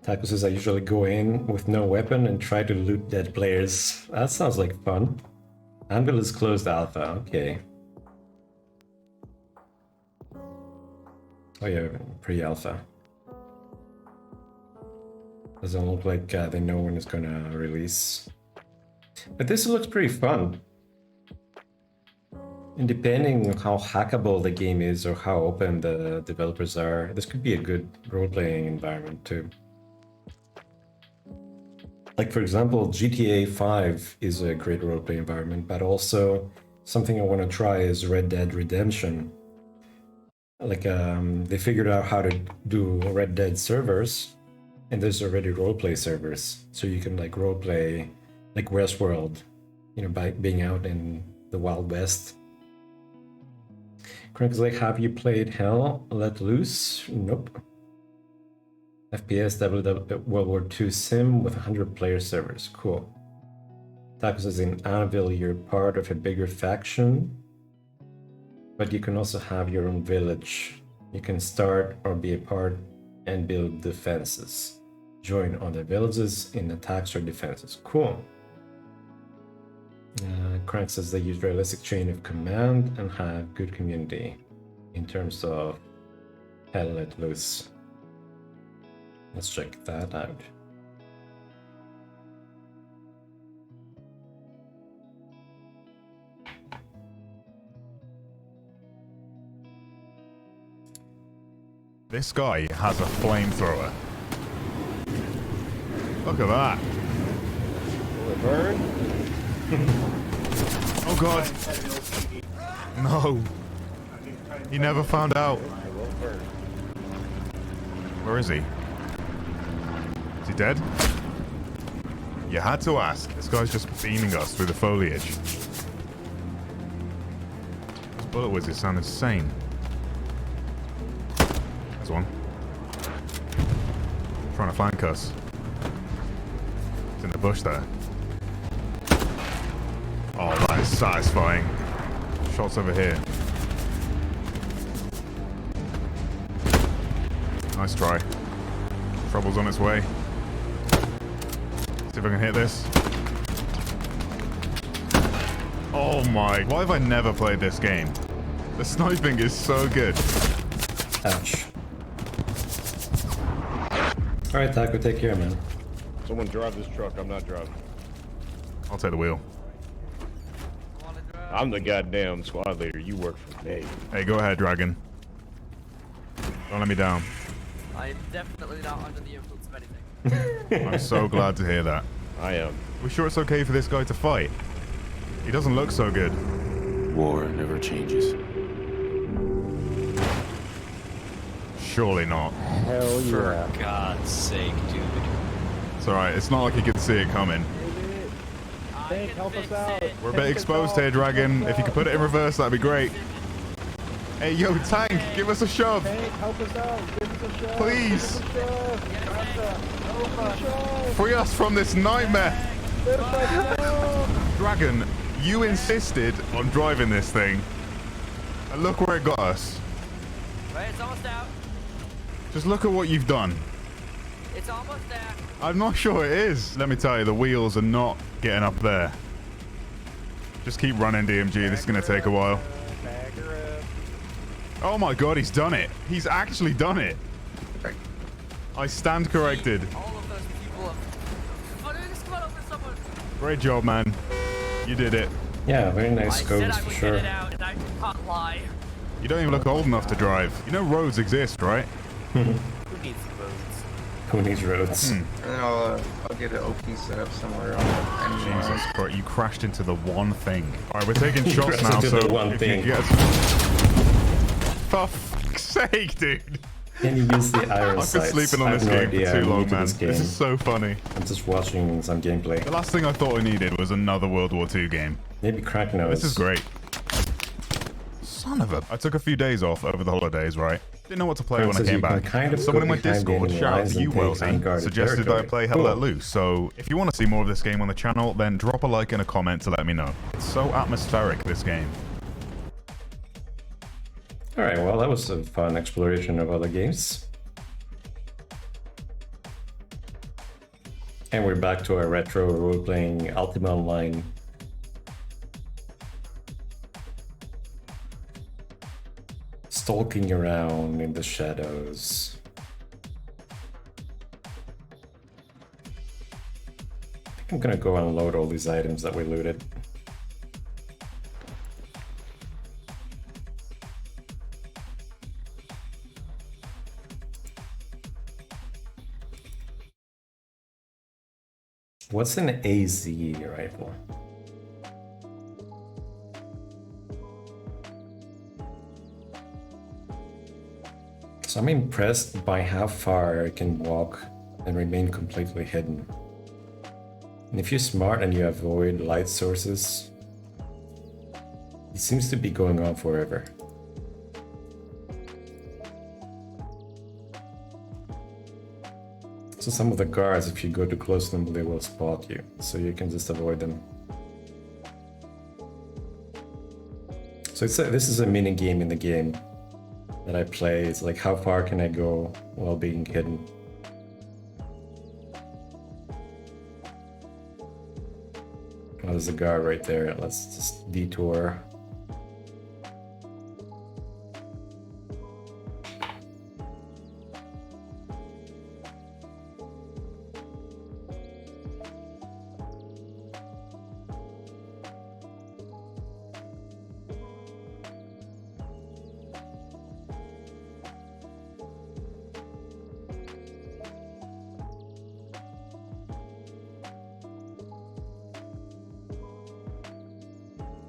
B: Taco says I usually go in with no weapon and try to loot dead players. That sounds like fun. Anvil is closed alpha, okay. Oh yeah, pre-alpha. Doesn't look like they know when it's gonna release. But this looks pretty fun. And depending on how hackable the game is or how open the developers are, this could be a good role-playing environment too. Like for example, GTA 5 is a great role-play environment, but also something I want to try is Red Dead Redemption. Like they figured out how to do Red Dead servers, and there's already roleplay servers, so you can like roleplay like Westworld, you know, by being out in the Wild West. Crank's like, have you played Hell Let Loose? Nope. FPS World War II sim with 100 player servers. Cool. Tacos is in Annabelle, you're part of a bigger faction, but you can also have your own village. You can start or be a part and build defenses. Join other villages in attacks or defenses. Cool. Crank says they use realistic chain of command and have good community in terms of Hell Let Loose. Let's check that out.
G: This guy has a flamethrower. Look at that.
H: Will it burn?
G: Oh god. No. He never found out.
H: It will burn.
G: Where is he? Is he dead? You had to ask. This guy's just beaming us through the foliage. Those bullet whizzes sound insane. There's one. Trying to flank us. It's in the bush there. Oh, that is satisfying. Shots over here. Nice try. Trouble's on its way. See if I can hit this. Oh my. Why have I never played this game? The sniping is so good.
B: Ouch. Alright, Taco, take care, man.
H: Someone drive this truck. I'm not driving.
G: I'll take the wheel.
H: I'm the goddamn squad leader. You work for me.
G: Hey, go ahead, Dragon. Don't let me down.
I: I'm definitely not under the influence of anything.
G: I'm so glad to hear that.
H: I am.
G: We sure it's okay for this guy to fight? He doesn't look so good.
J: War never changes.
G: Surely not.
F: Hell yeah.
J: For God's sake, dude.
G: It's alright, it's not like he could see it coming.
F: Tank, help us out.
G: We're a bit exposed here, Dragon. If you could put it in reverse, that'd be great. Hey, yo, Tank, give us a shove.
F: Tank, help us out. Give us a shove.
G: Please.
F: Give us a shove.
G: Free us from this nightmare. Dragon, you insisted on driving this thing. And look where it got us.
I: Right, it's almost out.
G: Just look at what you've done.
I: It's almost there.
G: I'm not sure it is. Let me tell you, the wheels are not getting up there. Just keep running, DMG. This is going to take a while. Oh my god, he's done it. He's actually done it. I stand corrected.
I: All of those people have... Oh, just come on over someone.
G: Great job, man. You did it.
B: Yeah, very nice
I: I said
B: scopes
I: I
B: for
I: would
B: sure.
I: get it out, and I can't lie.
G: You don't even look old enough to drive. You know roads exist, right?
I: Who needs roads?
B: Who needs roads?
K: And I'll get an OP set up somewhere on
G: Jesus Christ, you crashed into the one thing. Alright, we're taking shots
B: Crashed
G: now,
B: into
G: so
B: the one
G: if
B: thing.
G: you get... For fuck's sake, dude.
B: Can you use the iron
G: I've been
B: sights?
G: sleeping on
B: I
G: this
B: have no
G: game
B: idea.
G: for too
B: I'm new
G: long,
B: to
G: man.
B: this game.
G: This is so funny.
B: I'm just watching some gameplay.
G: The last thing I thought I needed was another World War II game.
B: Maybe Crack knows.
G: This is great. Son of a... I took a few days off over the holidays, right? Didn't know what to play
B: Craig
G: when I
B: says
G: came
B: you can
G: back.
B: kind of
G: Someone in
B: go
G: my
B: behind
G: Discord,
B: enemy
G: shout out
B: lines
G: to you,
B: and take
G: Wellesley,
B: unguarded
G: suggested that I
B: territory.
G: play Hell
B: Cool.
G: Let Loose. So if you want to see more of this game on the channel, then drop a like and a comment to let me know. It's so atmospheric, this game.
B: Alright, well, that was a fun exploration of other games. And we're back to our retro role-playing Ultima Online. stalking around in the shadows. I think I'm gonna go unload all these items that we looted. What's an AZ rifle? So I'm impressed by how far I can walk and remain completely hidden. And if you're smart and you avoid light sources, it seems to be going on forever. So some of the guards, if you go too close to them, they will spot you. So you can just avoid them. So this is a mini game in the game that I play. It's like, how far can I go while being hidden? Oh, there's a guard right there. Let's just detour.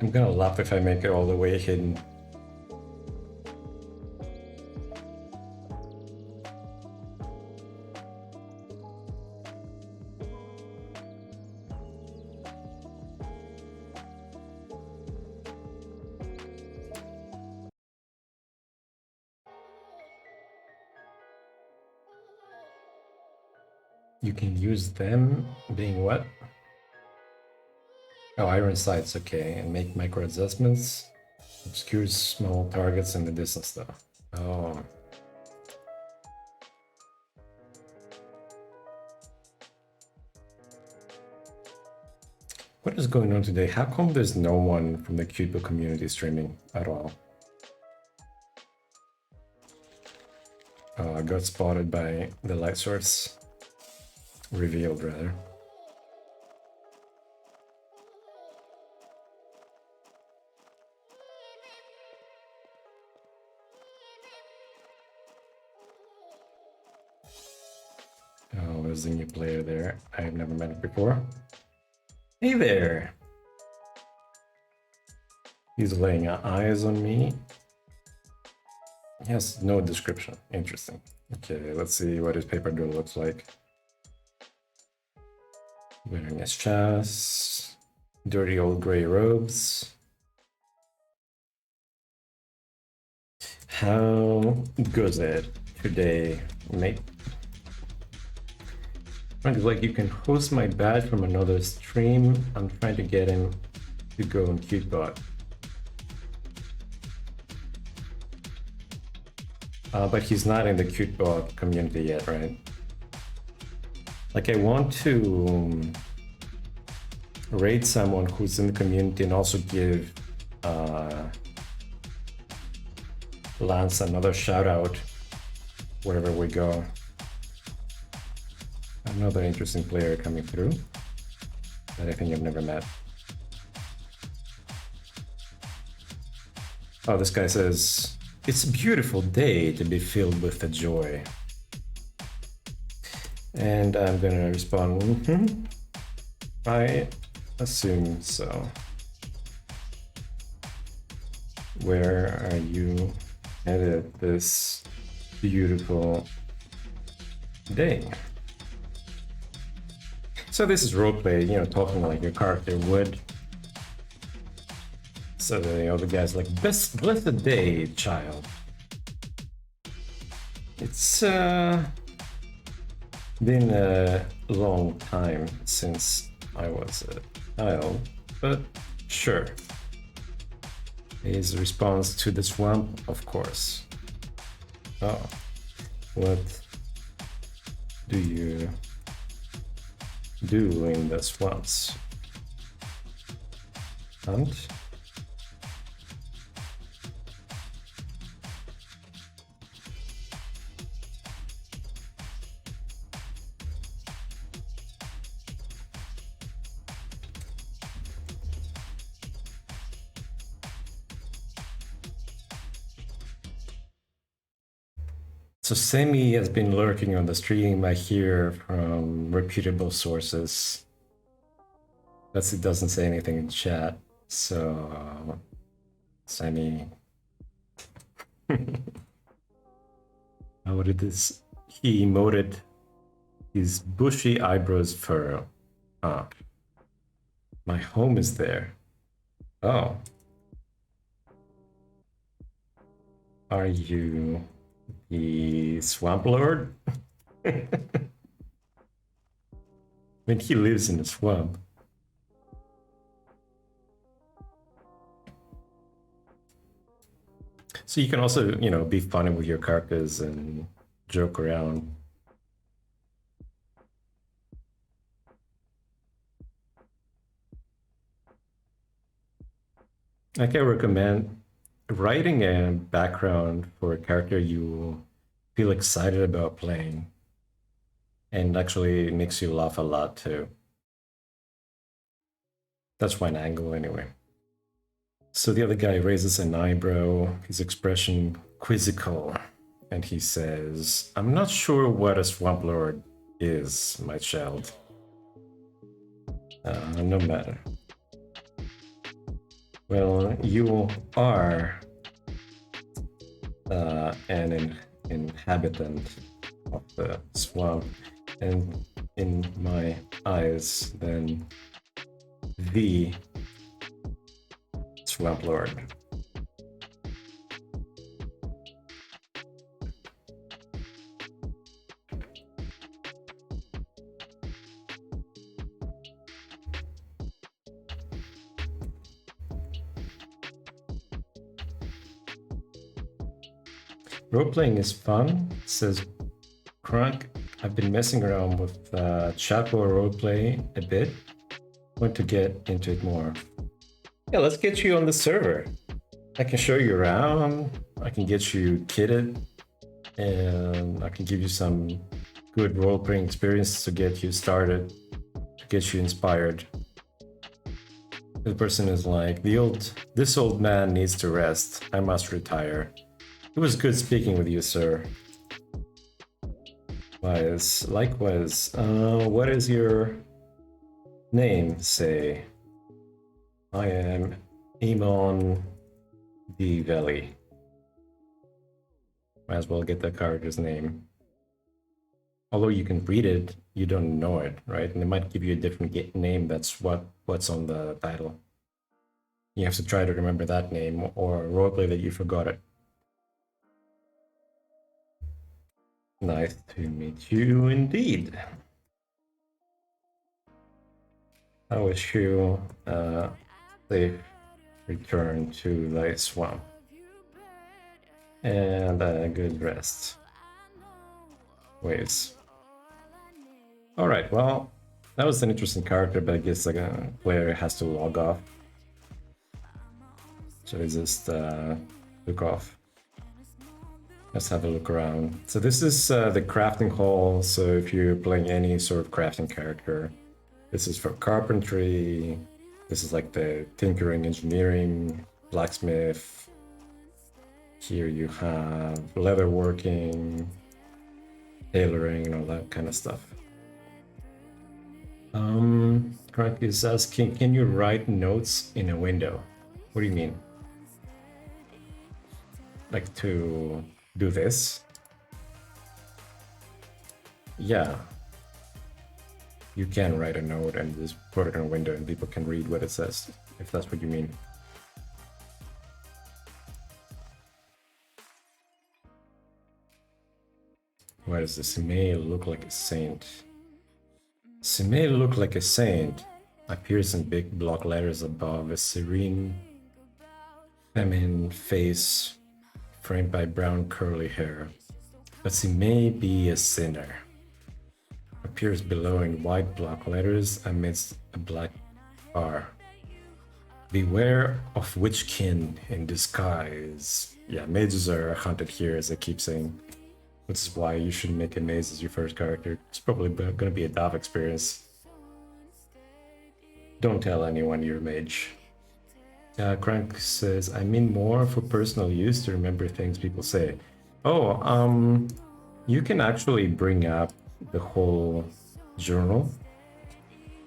B: I'm gonna laugh if I make it all the way hidden. You can use them being what? Oh, iron sights, okay, and make micro adjustments. Obscures small targets in the distance though. Oh. What is going on today? How come there's no one from the Cubo community streaming at all? Oh, I got spotted by the light source. Revealed, rather. Oh, there's a new player there. I've never met it before. Hey there! He's laying eyes on me. He has no description. Interesting. Okay, let's see what his paper doll looks like. Wearing his chest. Dirty old gray robes. How goes it today, mate? Like, you can host my badge from another stream. I'm trying to get him to go on CuteBot. But he's not in the CuteBot community yet, right? Like, I want to raid someone who's in the community and also give Lance another shout out wherever we go. Another interesting player coming through that I think I've never met. Oh, this guy says, it's a beautiful day to be filled with the joy. And I'm gonna respond, I assume so. Where are you headed this beautiful day? So this is roleplay, you know, talking like your character would. So the other guy's like, blessed day, child. It's been a long time since I was a child, but sure. His response to the swamp, of course. Oh, what do you do in the swamps? Hunt? So Semi has been lurking on the stream, I hear from reputable sources. It doesn't say anything in chat, so Semi. How did this? He emoted his bushy eyebrows furrow. Ah, my home is there. Oh. Are you the Swamp Lord? I mean, he lives in the swamp. So you can also, you know, be funny with your characters and joke around. I can recommend writing a background for a character you feel excited about playing, and actually makes you laugh a lot too. That's one angle anyway. So the other guy raises an eyebrow, his expression quizzical, and he says, "I'm not sure what a swamp lord is, my child. No matter. Well, you are an inhabitant of the swamp, and in my eyes, then the Swamp Lord." Role-playing is fun, says Crunk. I've been messing around with Chapo roleplay a bit. Want to get into it more. Yeah, let's get you on the server. I can show you around, I can get you kitted, and I can give you some good role-playing experience to get you started, to get you inspired. The person is like, this old man needs to rest. I must retire. It was good speaking with you, sir. Likewise. What is your name, say? I am Amon D. Valley. Might as well get the character's name. Although you can read it, you don't know it, right? And they might give you a different name. That's what's on the title. You have to try to remember that name or roleplay that you forgot it. Nice to meet you indeed. I wish you safe return to thy swamp and a good rest. Waves. All right, well, that was an interesting character, but I guess like a player has to log off. So I just look off. Let's have a look around. So this is the crafting hall. So if you're playing any sort of crafting character, this is for carpentry. This is like the tinkering, engineering, blacksmith. Here you have leatherworking, tailoring, and all that kind of stuff. Crank is asking, can you write notes in a window? What do you mean? Like to do this? Yeah. You can write a note and just put it in a window and people can read what it says, if that's what you mean. Why does this may look like a saint? She may look like a saint, appears in big block letters above a serene, feminine face framed by brown curly hair. But she may be a sinner. Appears below in white block letters amidst a black bar. Beware of witchkin in disguise. Yeah, mages are hunted here, as I keep saying. Which is why you shouldn't make a maze as your first character. It's probably going to be a daft experience. Don't tell anyone you're a mage. Crank says, I mean more for personal use to remember things people say. Oh, you can actually bring up the whole journal.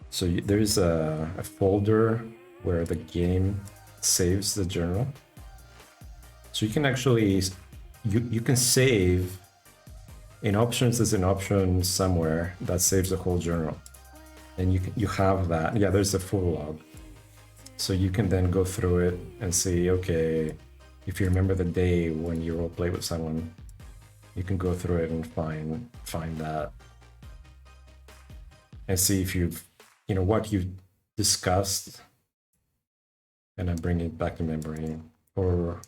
B: So there's a folder where the game saves the journal. So you can actually, you can save in options. There's an option somewhere that saves the whole journal, and you have that. Yeah, there's a full log. So you can then go through it and see, okay, if you remember the day when you role play with someone, you can go through it and find that and see if you've, what you've discussed, and then bring it back to memory. Or,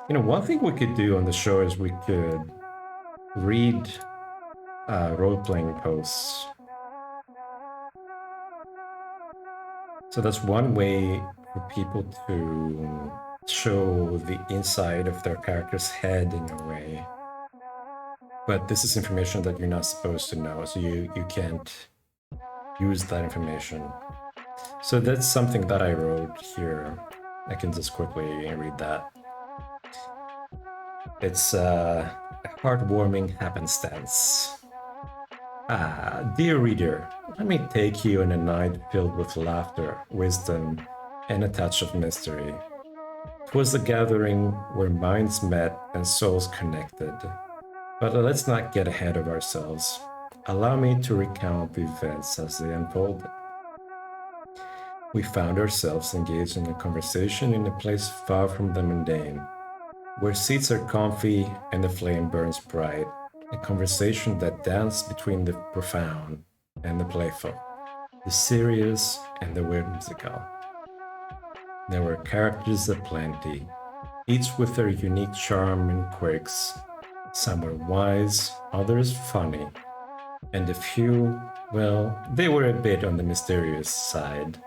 B: one thing we could do on the show is we could read role-playing posts. So that's one way for people to show the inside of their character's head in a way. But this is information that you're not supposed to know, so you can't use that information. So that's something that I wrote here. I can just quickly read that. It's a heartwarming happenstance. Dear reader, let me take you on a night filled with laughter, wisdom, and a touch of mystery. 'Twas a gathering where minds met and souls connected. But let's not get ahead of ourselves. Allow me to recount the events as they unfolded. We found ourselves engaged in a conversation in a place far from the mundane, where seats are comfy and the flame burns bright, a conversation that danced between the profound and the playful, the serious and the whimsical. There were characters aplenty, each with their unique charm and quirks. Some were wise, others funny, and a few, well, they were a bit on the mysterious side.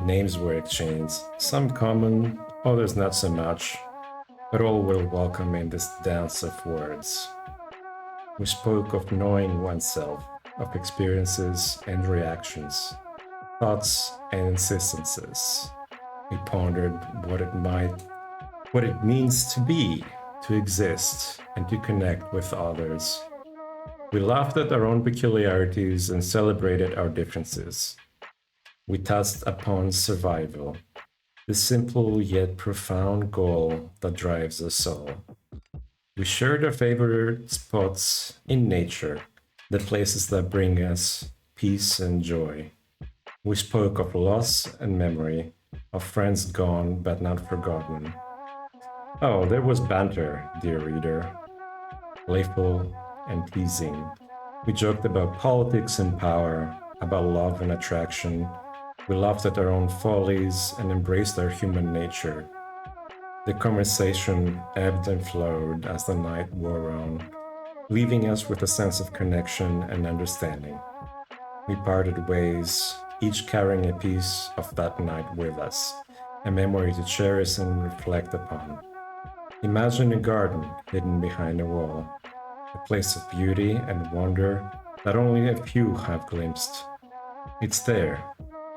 B: Names were exchanged, some common, others not so much, but all were welcome in this dance of words. We spoke of knowing oneself, of experiences and reactions, thoughts and insistences. We pondered what it means to be, to exist, and to connect with others. We laughed at our own peculiarities and celebrated our differences. We touched upon survival, the simple yet profound goal that drives us all. We shared our favorite spots in nature, the places that bring us peace and joy. We spoke of loss and memory, of friends gone but not forgotten. Oh, there was banter, dear reader, playful and teasing. We joked about politics and power, about love and attraction. We laughed at our own follies and embraced our human nature. The conversation ebbed and flowed as the night wore on, leaving us with a sense of connection and understanding. We parted ways, each carrying a piece of that night with us, a memory to cherish and reflect upon. Imagine a garden hidden behind a wall, a place of beauty and wonder that only a few have glimpsed. It's there,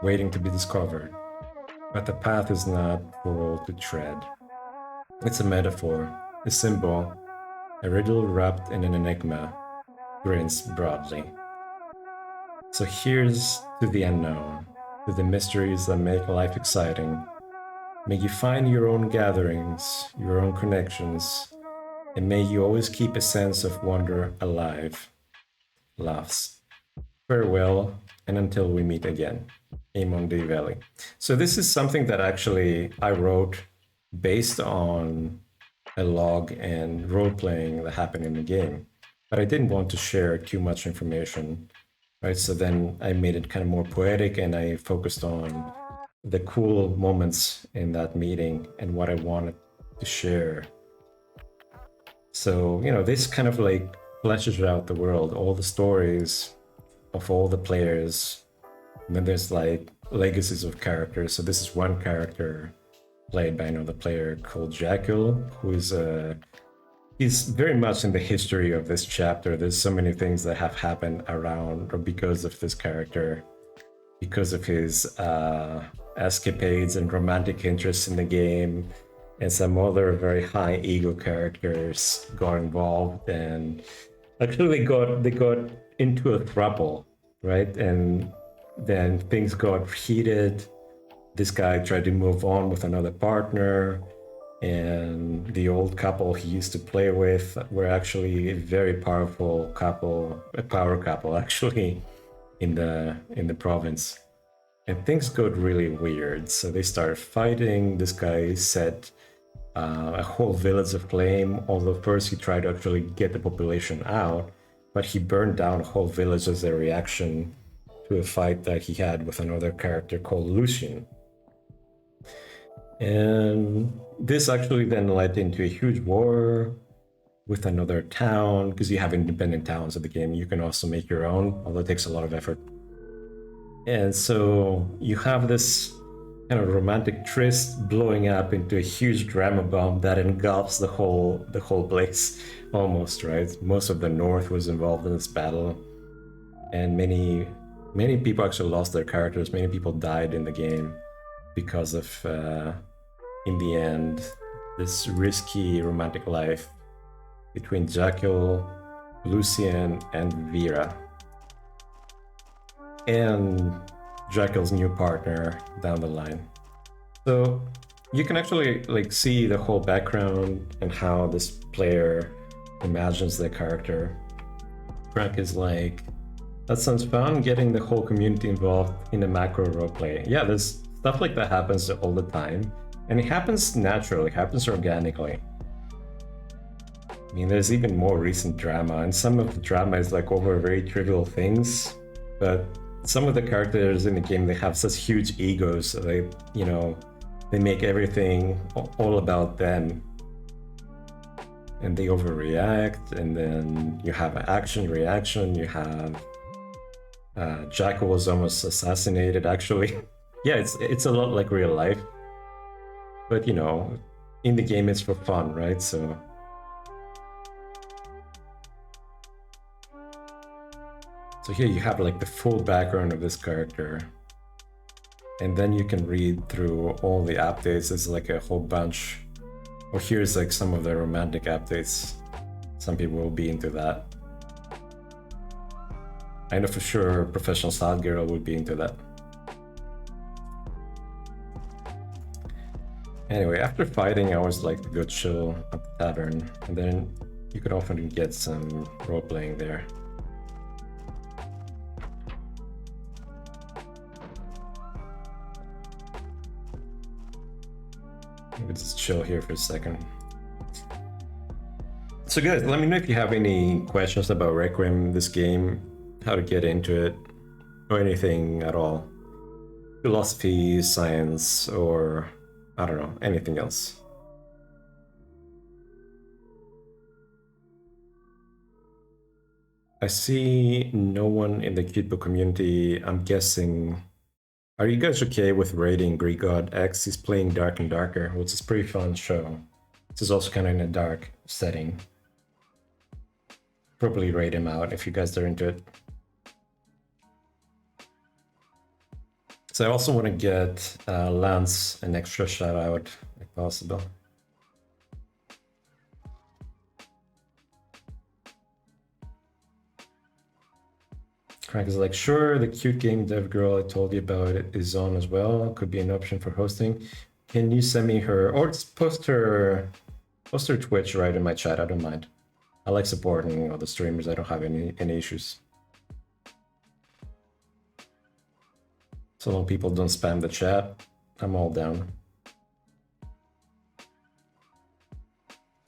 B: waiting to be discovered, but the path is not for all to tread. It's a metaphor, a symbol, a riddle wrapped in an enigma, grins broadly. So here's to the unknown, to the mysteries that make life exciting. May you find your own gatherings, your own connections, and may you always keep a sense of wonder alive. Laughs. Farewell, and until we meet again. Amon D. Valley. So this is something that actually I wrote based on a log and role-playing that happened in the game. But I didn't want to share too much information, right? So then I made it kind of more poetic, and I focused on the cool moments in that meeting and what I wanted to share. So, this kind of like fleshes out the world, all the stories of all the players. And then there's like legacies of characters. So this is one character played by another player called Jackal, who is he's very much in the history of this chapter. There's so many things that have happened around or because of this character, because of his escapades and romantic interests in the game. and some other very high ego characters got involved, and actually they got into a throuple, right? And then things got heated. This guy tried to move on with another partner, and the old couple he used to play with were actually a very powerful couple, a power couple actually, in the province. And things got really weird. So they started fighting. This guy set a whole village aflame. Although first he tried to actually get the population out, but he burned down a whole village as a reaction to a fight that he had with another character called Lucian. And this actually then led into a huge war with another town, because you have independent towns in the game. You can also make your own, although it takes a lot of effort. And so you have this kind of romantic tryst blowing up into a huge drama bomb that engulfs the whole place almost, right? Most of the north was involved in this battle, and many people actually lost their characters. Many people died in the game because of in the end this risky romantic life between Jekyll, Lucian, and Vera, and Jekyll's new partner down the line. So you can actually like see the whole background and how this player imagines their character. Frank is like, that sounds fun, getting the whole community involved in a macro roleplay. Yeah, there's stuff like that happens all the time, and it happens naturally, it happens organically. I mean, there's even more recent drama, and some of the drama is like over very trivial things, but some of the characters in the game, they have such huge egos, so they, you know, they make everything all about them, and they overreact. And then you have an action reaction. You have Jackal was almost assassinated, actually. Yeah, it's a lot like real life, but you know, in the game it's for fun, right? So here you have like the full background of this character, and then you can read through all the updates. It's like a whole bunch. Or here's like some of the romantic updates. Some people will be into that. I know for sure Professional Sad Girl would be into that. Anyway, after fighting, I always like to go chill at the tavern, and then you could often get some role playing there. Let's just chill here for a second. So guys, let me know if you have any questions about Requiem, this game, how to get into it, or anything at all. Philosophy, science, or I don't know, anything else. I see no one in the Cutebook community. I'm guessing. Are you guys okay with rating Greek God X? He's playing Dark and Darker, which is a pretty fun show. This is also kind of in a dark setting. Probably rate him out if you guys are into it. So I also want to get Lance an extra shout out if possible. Craig is like, sure, the cute game dev girl I told you about it is on as well. Could be an option for hosting. Can you send me her, or just post her Twitch right in my chat? I don't mind. I like supporting all the streamers. I don't have any issues. So long people don't spam the chat, I'm all down.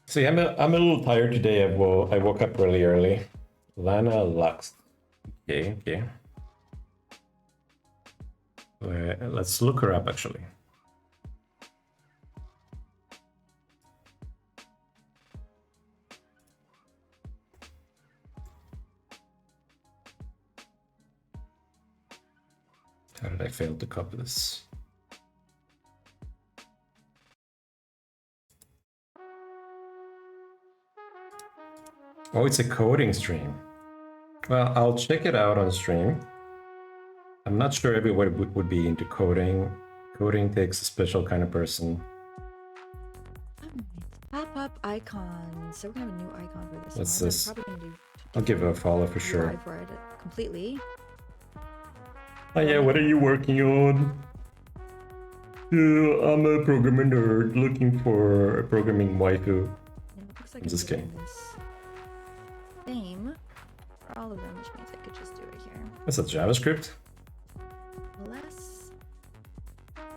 B: See, I'm a little tired today. I woke up really early. Lana Lux. Okay. Let's look her up actually. How did I fail to copy this? Oh, it's a coding stream. Well, I'll check it out on stream. I'm not sure everyone would be into coding. Coding takes a special kind of person.
L: Pop icons. So we're gonna have a new icon for this
B: What's
L: one.
B: this?
L: I'm probably gonna do
B: I'll give it a follow for sure.
L: UI for it completely.
B: Oh yeah, what are you working on? I'm a programming nerd looking for a programming waifu.
L: Yeah, it looks like
B: I'm
L: it's
B: just
L: doing
B: kidding.
L: this same for all of them, which means I could just do it here.
B: Is that JavaScript?
L: Less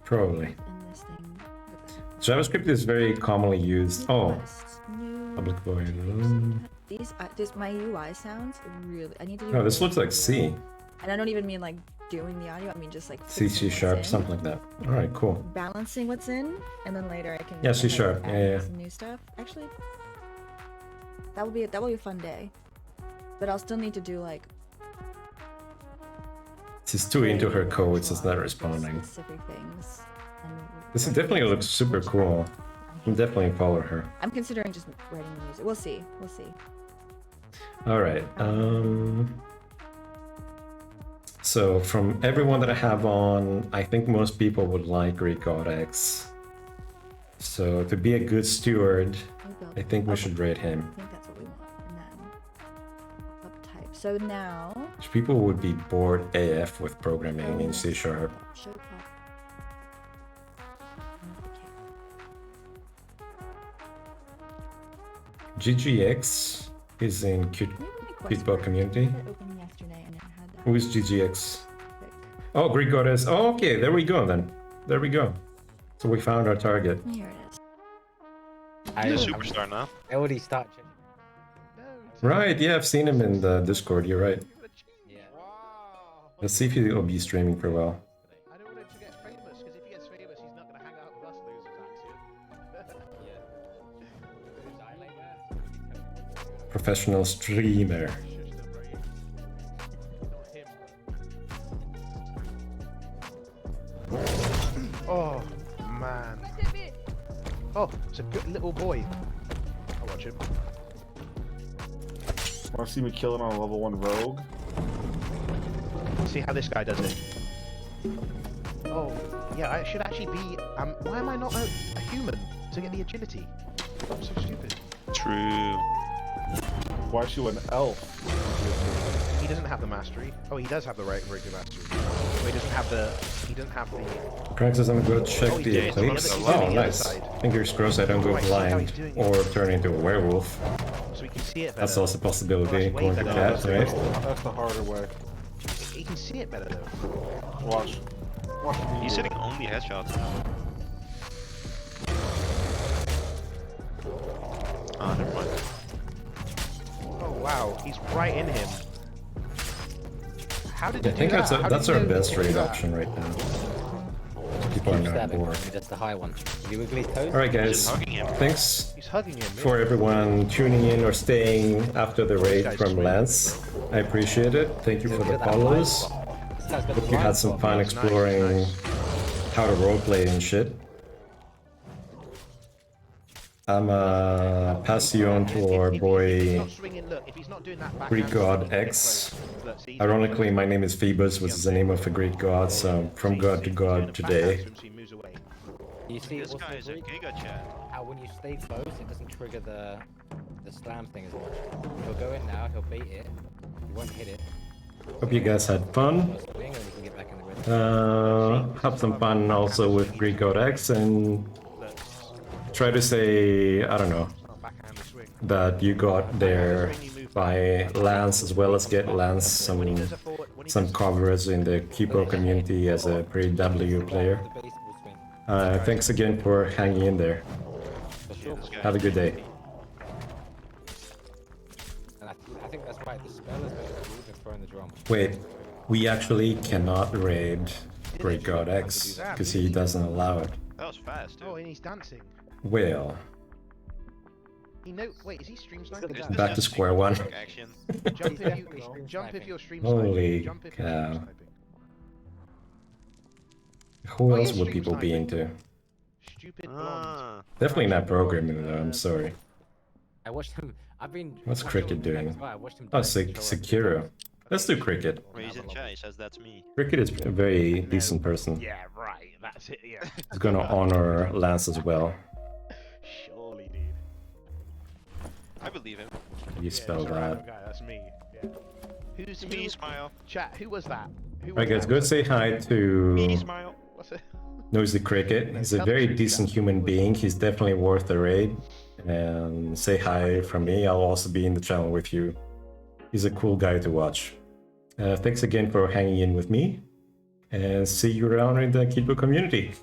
B: Probably.
L: in this thing. Look at that.
B: JavaScript is very commonly used. Oh,
L: Requests, new.
B: public void.
L: This my UI sounds really. I need to do.
B: No, this
L: really
B: looks like C.
L: good. And I don't even mean like doing the audio. I mean just like
B: C,
L: fixing
B: C
L: what's
B: sharp,
L: in,
B: something like that. All right, cool.
L: balancing what's in, and then later I can.
B: Yeah, C
L: like,
B: sharp.
L: add
B: Yeah.
L: Some new stuff. Actually, that will be a fun day. But I'll still need to do like.
B: She's too into her code, so it's not responding.
L: Specific things. And
B: This definitely looks super cool. I'll definitely follow her.
L: I'm considering just writing the music. We'll see. We'll see.
B: All right. So from everyone that I have on, I think most people would like Greek God X. So to be a good steward, I think we should rate him.
L: I think that's what we want. And then uptype. So now.
B: People would be bored AF with programming in C sharp.
L: Show pop.
B: GGX is in Cutebot community.
L: Opened yesterday and it had that.
B: Who is GGX? Oh, Greek Goddess. Oh, okay, there we go then. There we go. So we found our target.
L: Here it is.
J: He's a superstar now.
M: I already start checking.
B: Right, yeah, I've seen him in the Discord, you're right.
M: Yeah.
B: Let's see if he'll be streaming for a while.
N: I don't want him to get famous, because if he gets famous, he's not going to hang out with us losers,
B: Professional streamer.
N: Oh, man. Oh, it's a good little boy. I'll watch him.
O: Want to see me killing on a level 1 rogue?
N: See how this guy does it. Oh, yeah, I should actually be... why am I not a human to get the agility? I'm so stupid.
G: True.
O: Why is you an elf?
N: He doesn't have the mastery. Oh, he does have the right regular mastery. But he doesn't have the...
B: Praxis, I'm gonna go check the eclipse. Oh, nice. Fingers crossed I don't go blind or turn into a werewolf.
N: So we can see it better.
B: That's also a possibility, going to cat, right?
O: That's the harder way.
N: You can see it better though.
O: Watch. Watch me.
J: He's hitting only headshots now. Ah, never mind.
N: Oh wow, he's right in him. How did
B: I
N: you
B: think
N: do that?
B: that's our best raid option right now. People are not bored.
M: That's the high one. You wiggly toes?
B: Alright guys, thanks
N: He's hugging him.
B: for everyone tuning in or staying after the raid from Lance. I appreciate it. Thank you for the follows. Hope you had some fun exploring how to roleplay and shit. I'm pass you on to our boy Greek God X. Ironically, my name is Phoebus, which is the name of a Greek god, so from god to god today.
M: You see,
J: This guy is a giga chat.
M: how when you stay close, it doesn't trigger the slam thing as much. He'll go in now, he'll bait it, he won't hit it.
B: Hope you guys had fun. Have some fun also with Greek God X and try to say, I don't know, that you got there by Lance as well as get Lance some coverage in the Kipo community as a pre-W player. Thanks again for hanging in there. Have a good day.
M: And I think that's right, the spell is better than throwing the drum.
B: Wait, we actually cannot raid Great God X because he doesn't allow it.
J: That was fast, dude.
N: Oh, and he's dancing.
B: Well,
N: He wait, is he stream sniping?
B: back to square one.
N: Jump if you're stream
B: Holy
N: sniping. Jump if you're
B: cow.
N: stream sniping.
B: Who else would people be into?
N: Stupid blonde.
B: Definitely not programming though, I'm sorry.
M: I watched him, I've been...
B: What's
M: watching
B: Cricket
M: him
B: doing?
M: as well. I watched him
B: Oh,
M: do it.
B: Sekiro. Let's do Cricket.
J: Well, he's in chat, he says that's me.
B: Cricket is a very decent person.
N: Yeah, right. That's it. Yeah.
B: He's gonna honor Lance as well.
N: Surely, dude.
J: I believe him.
B: You spell
N: just a random
B: that.
N: guy. That's me. Yeah.
J: It's me, Smile.
N: Chat. Who was that? Who
B: Alright,
N: was
B: guys,
N: that?
B: go say hi
J: Me,
B: to
J: Smile.
N: What's it?
B: Nosy Cricket. He's a
N: tell the
B: very
N: truth,
B: decent
N: chat.
B: human being. He's definitely worth a raid. And say hi from me. I'll also be in the channel with you. He's a cool guy to watch. Thanks again for hanging in with me. And see you around in the Kidbo community.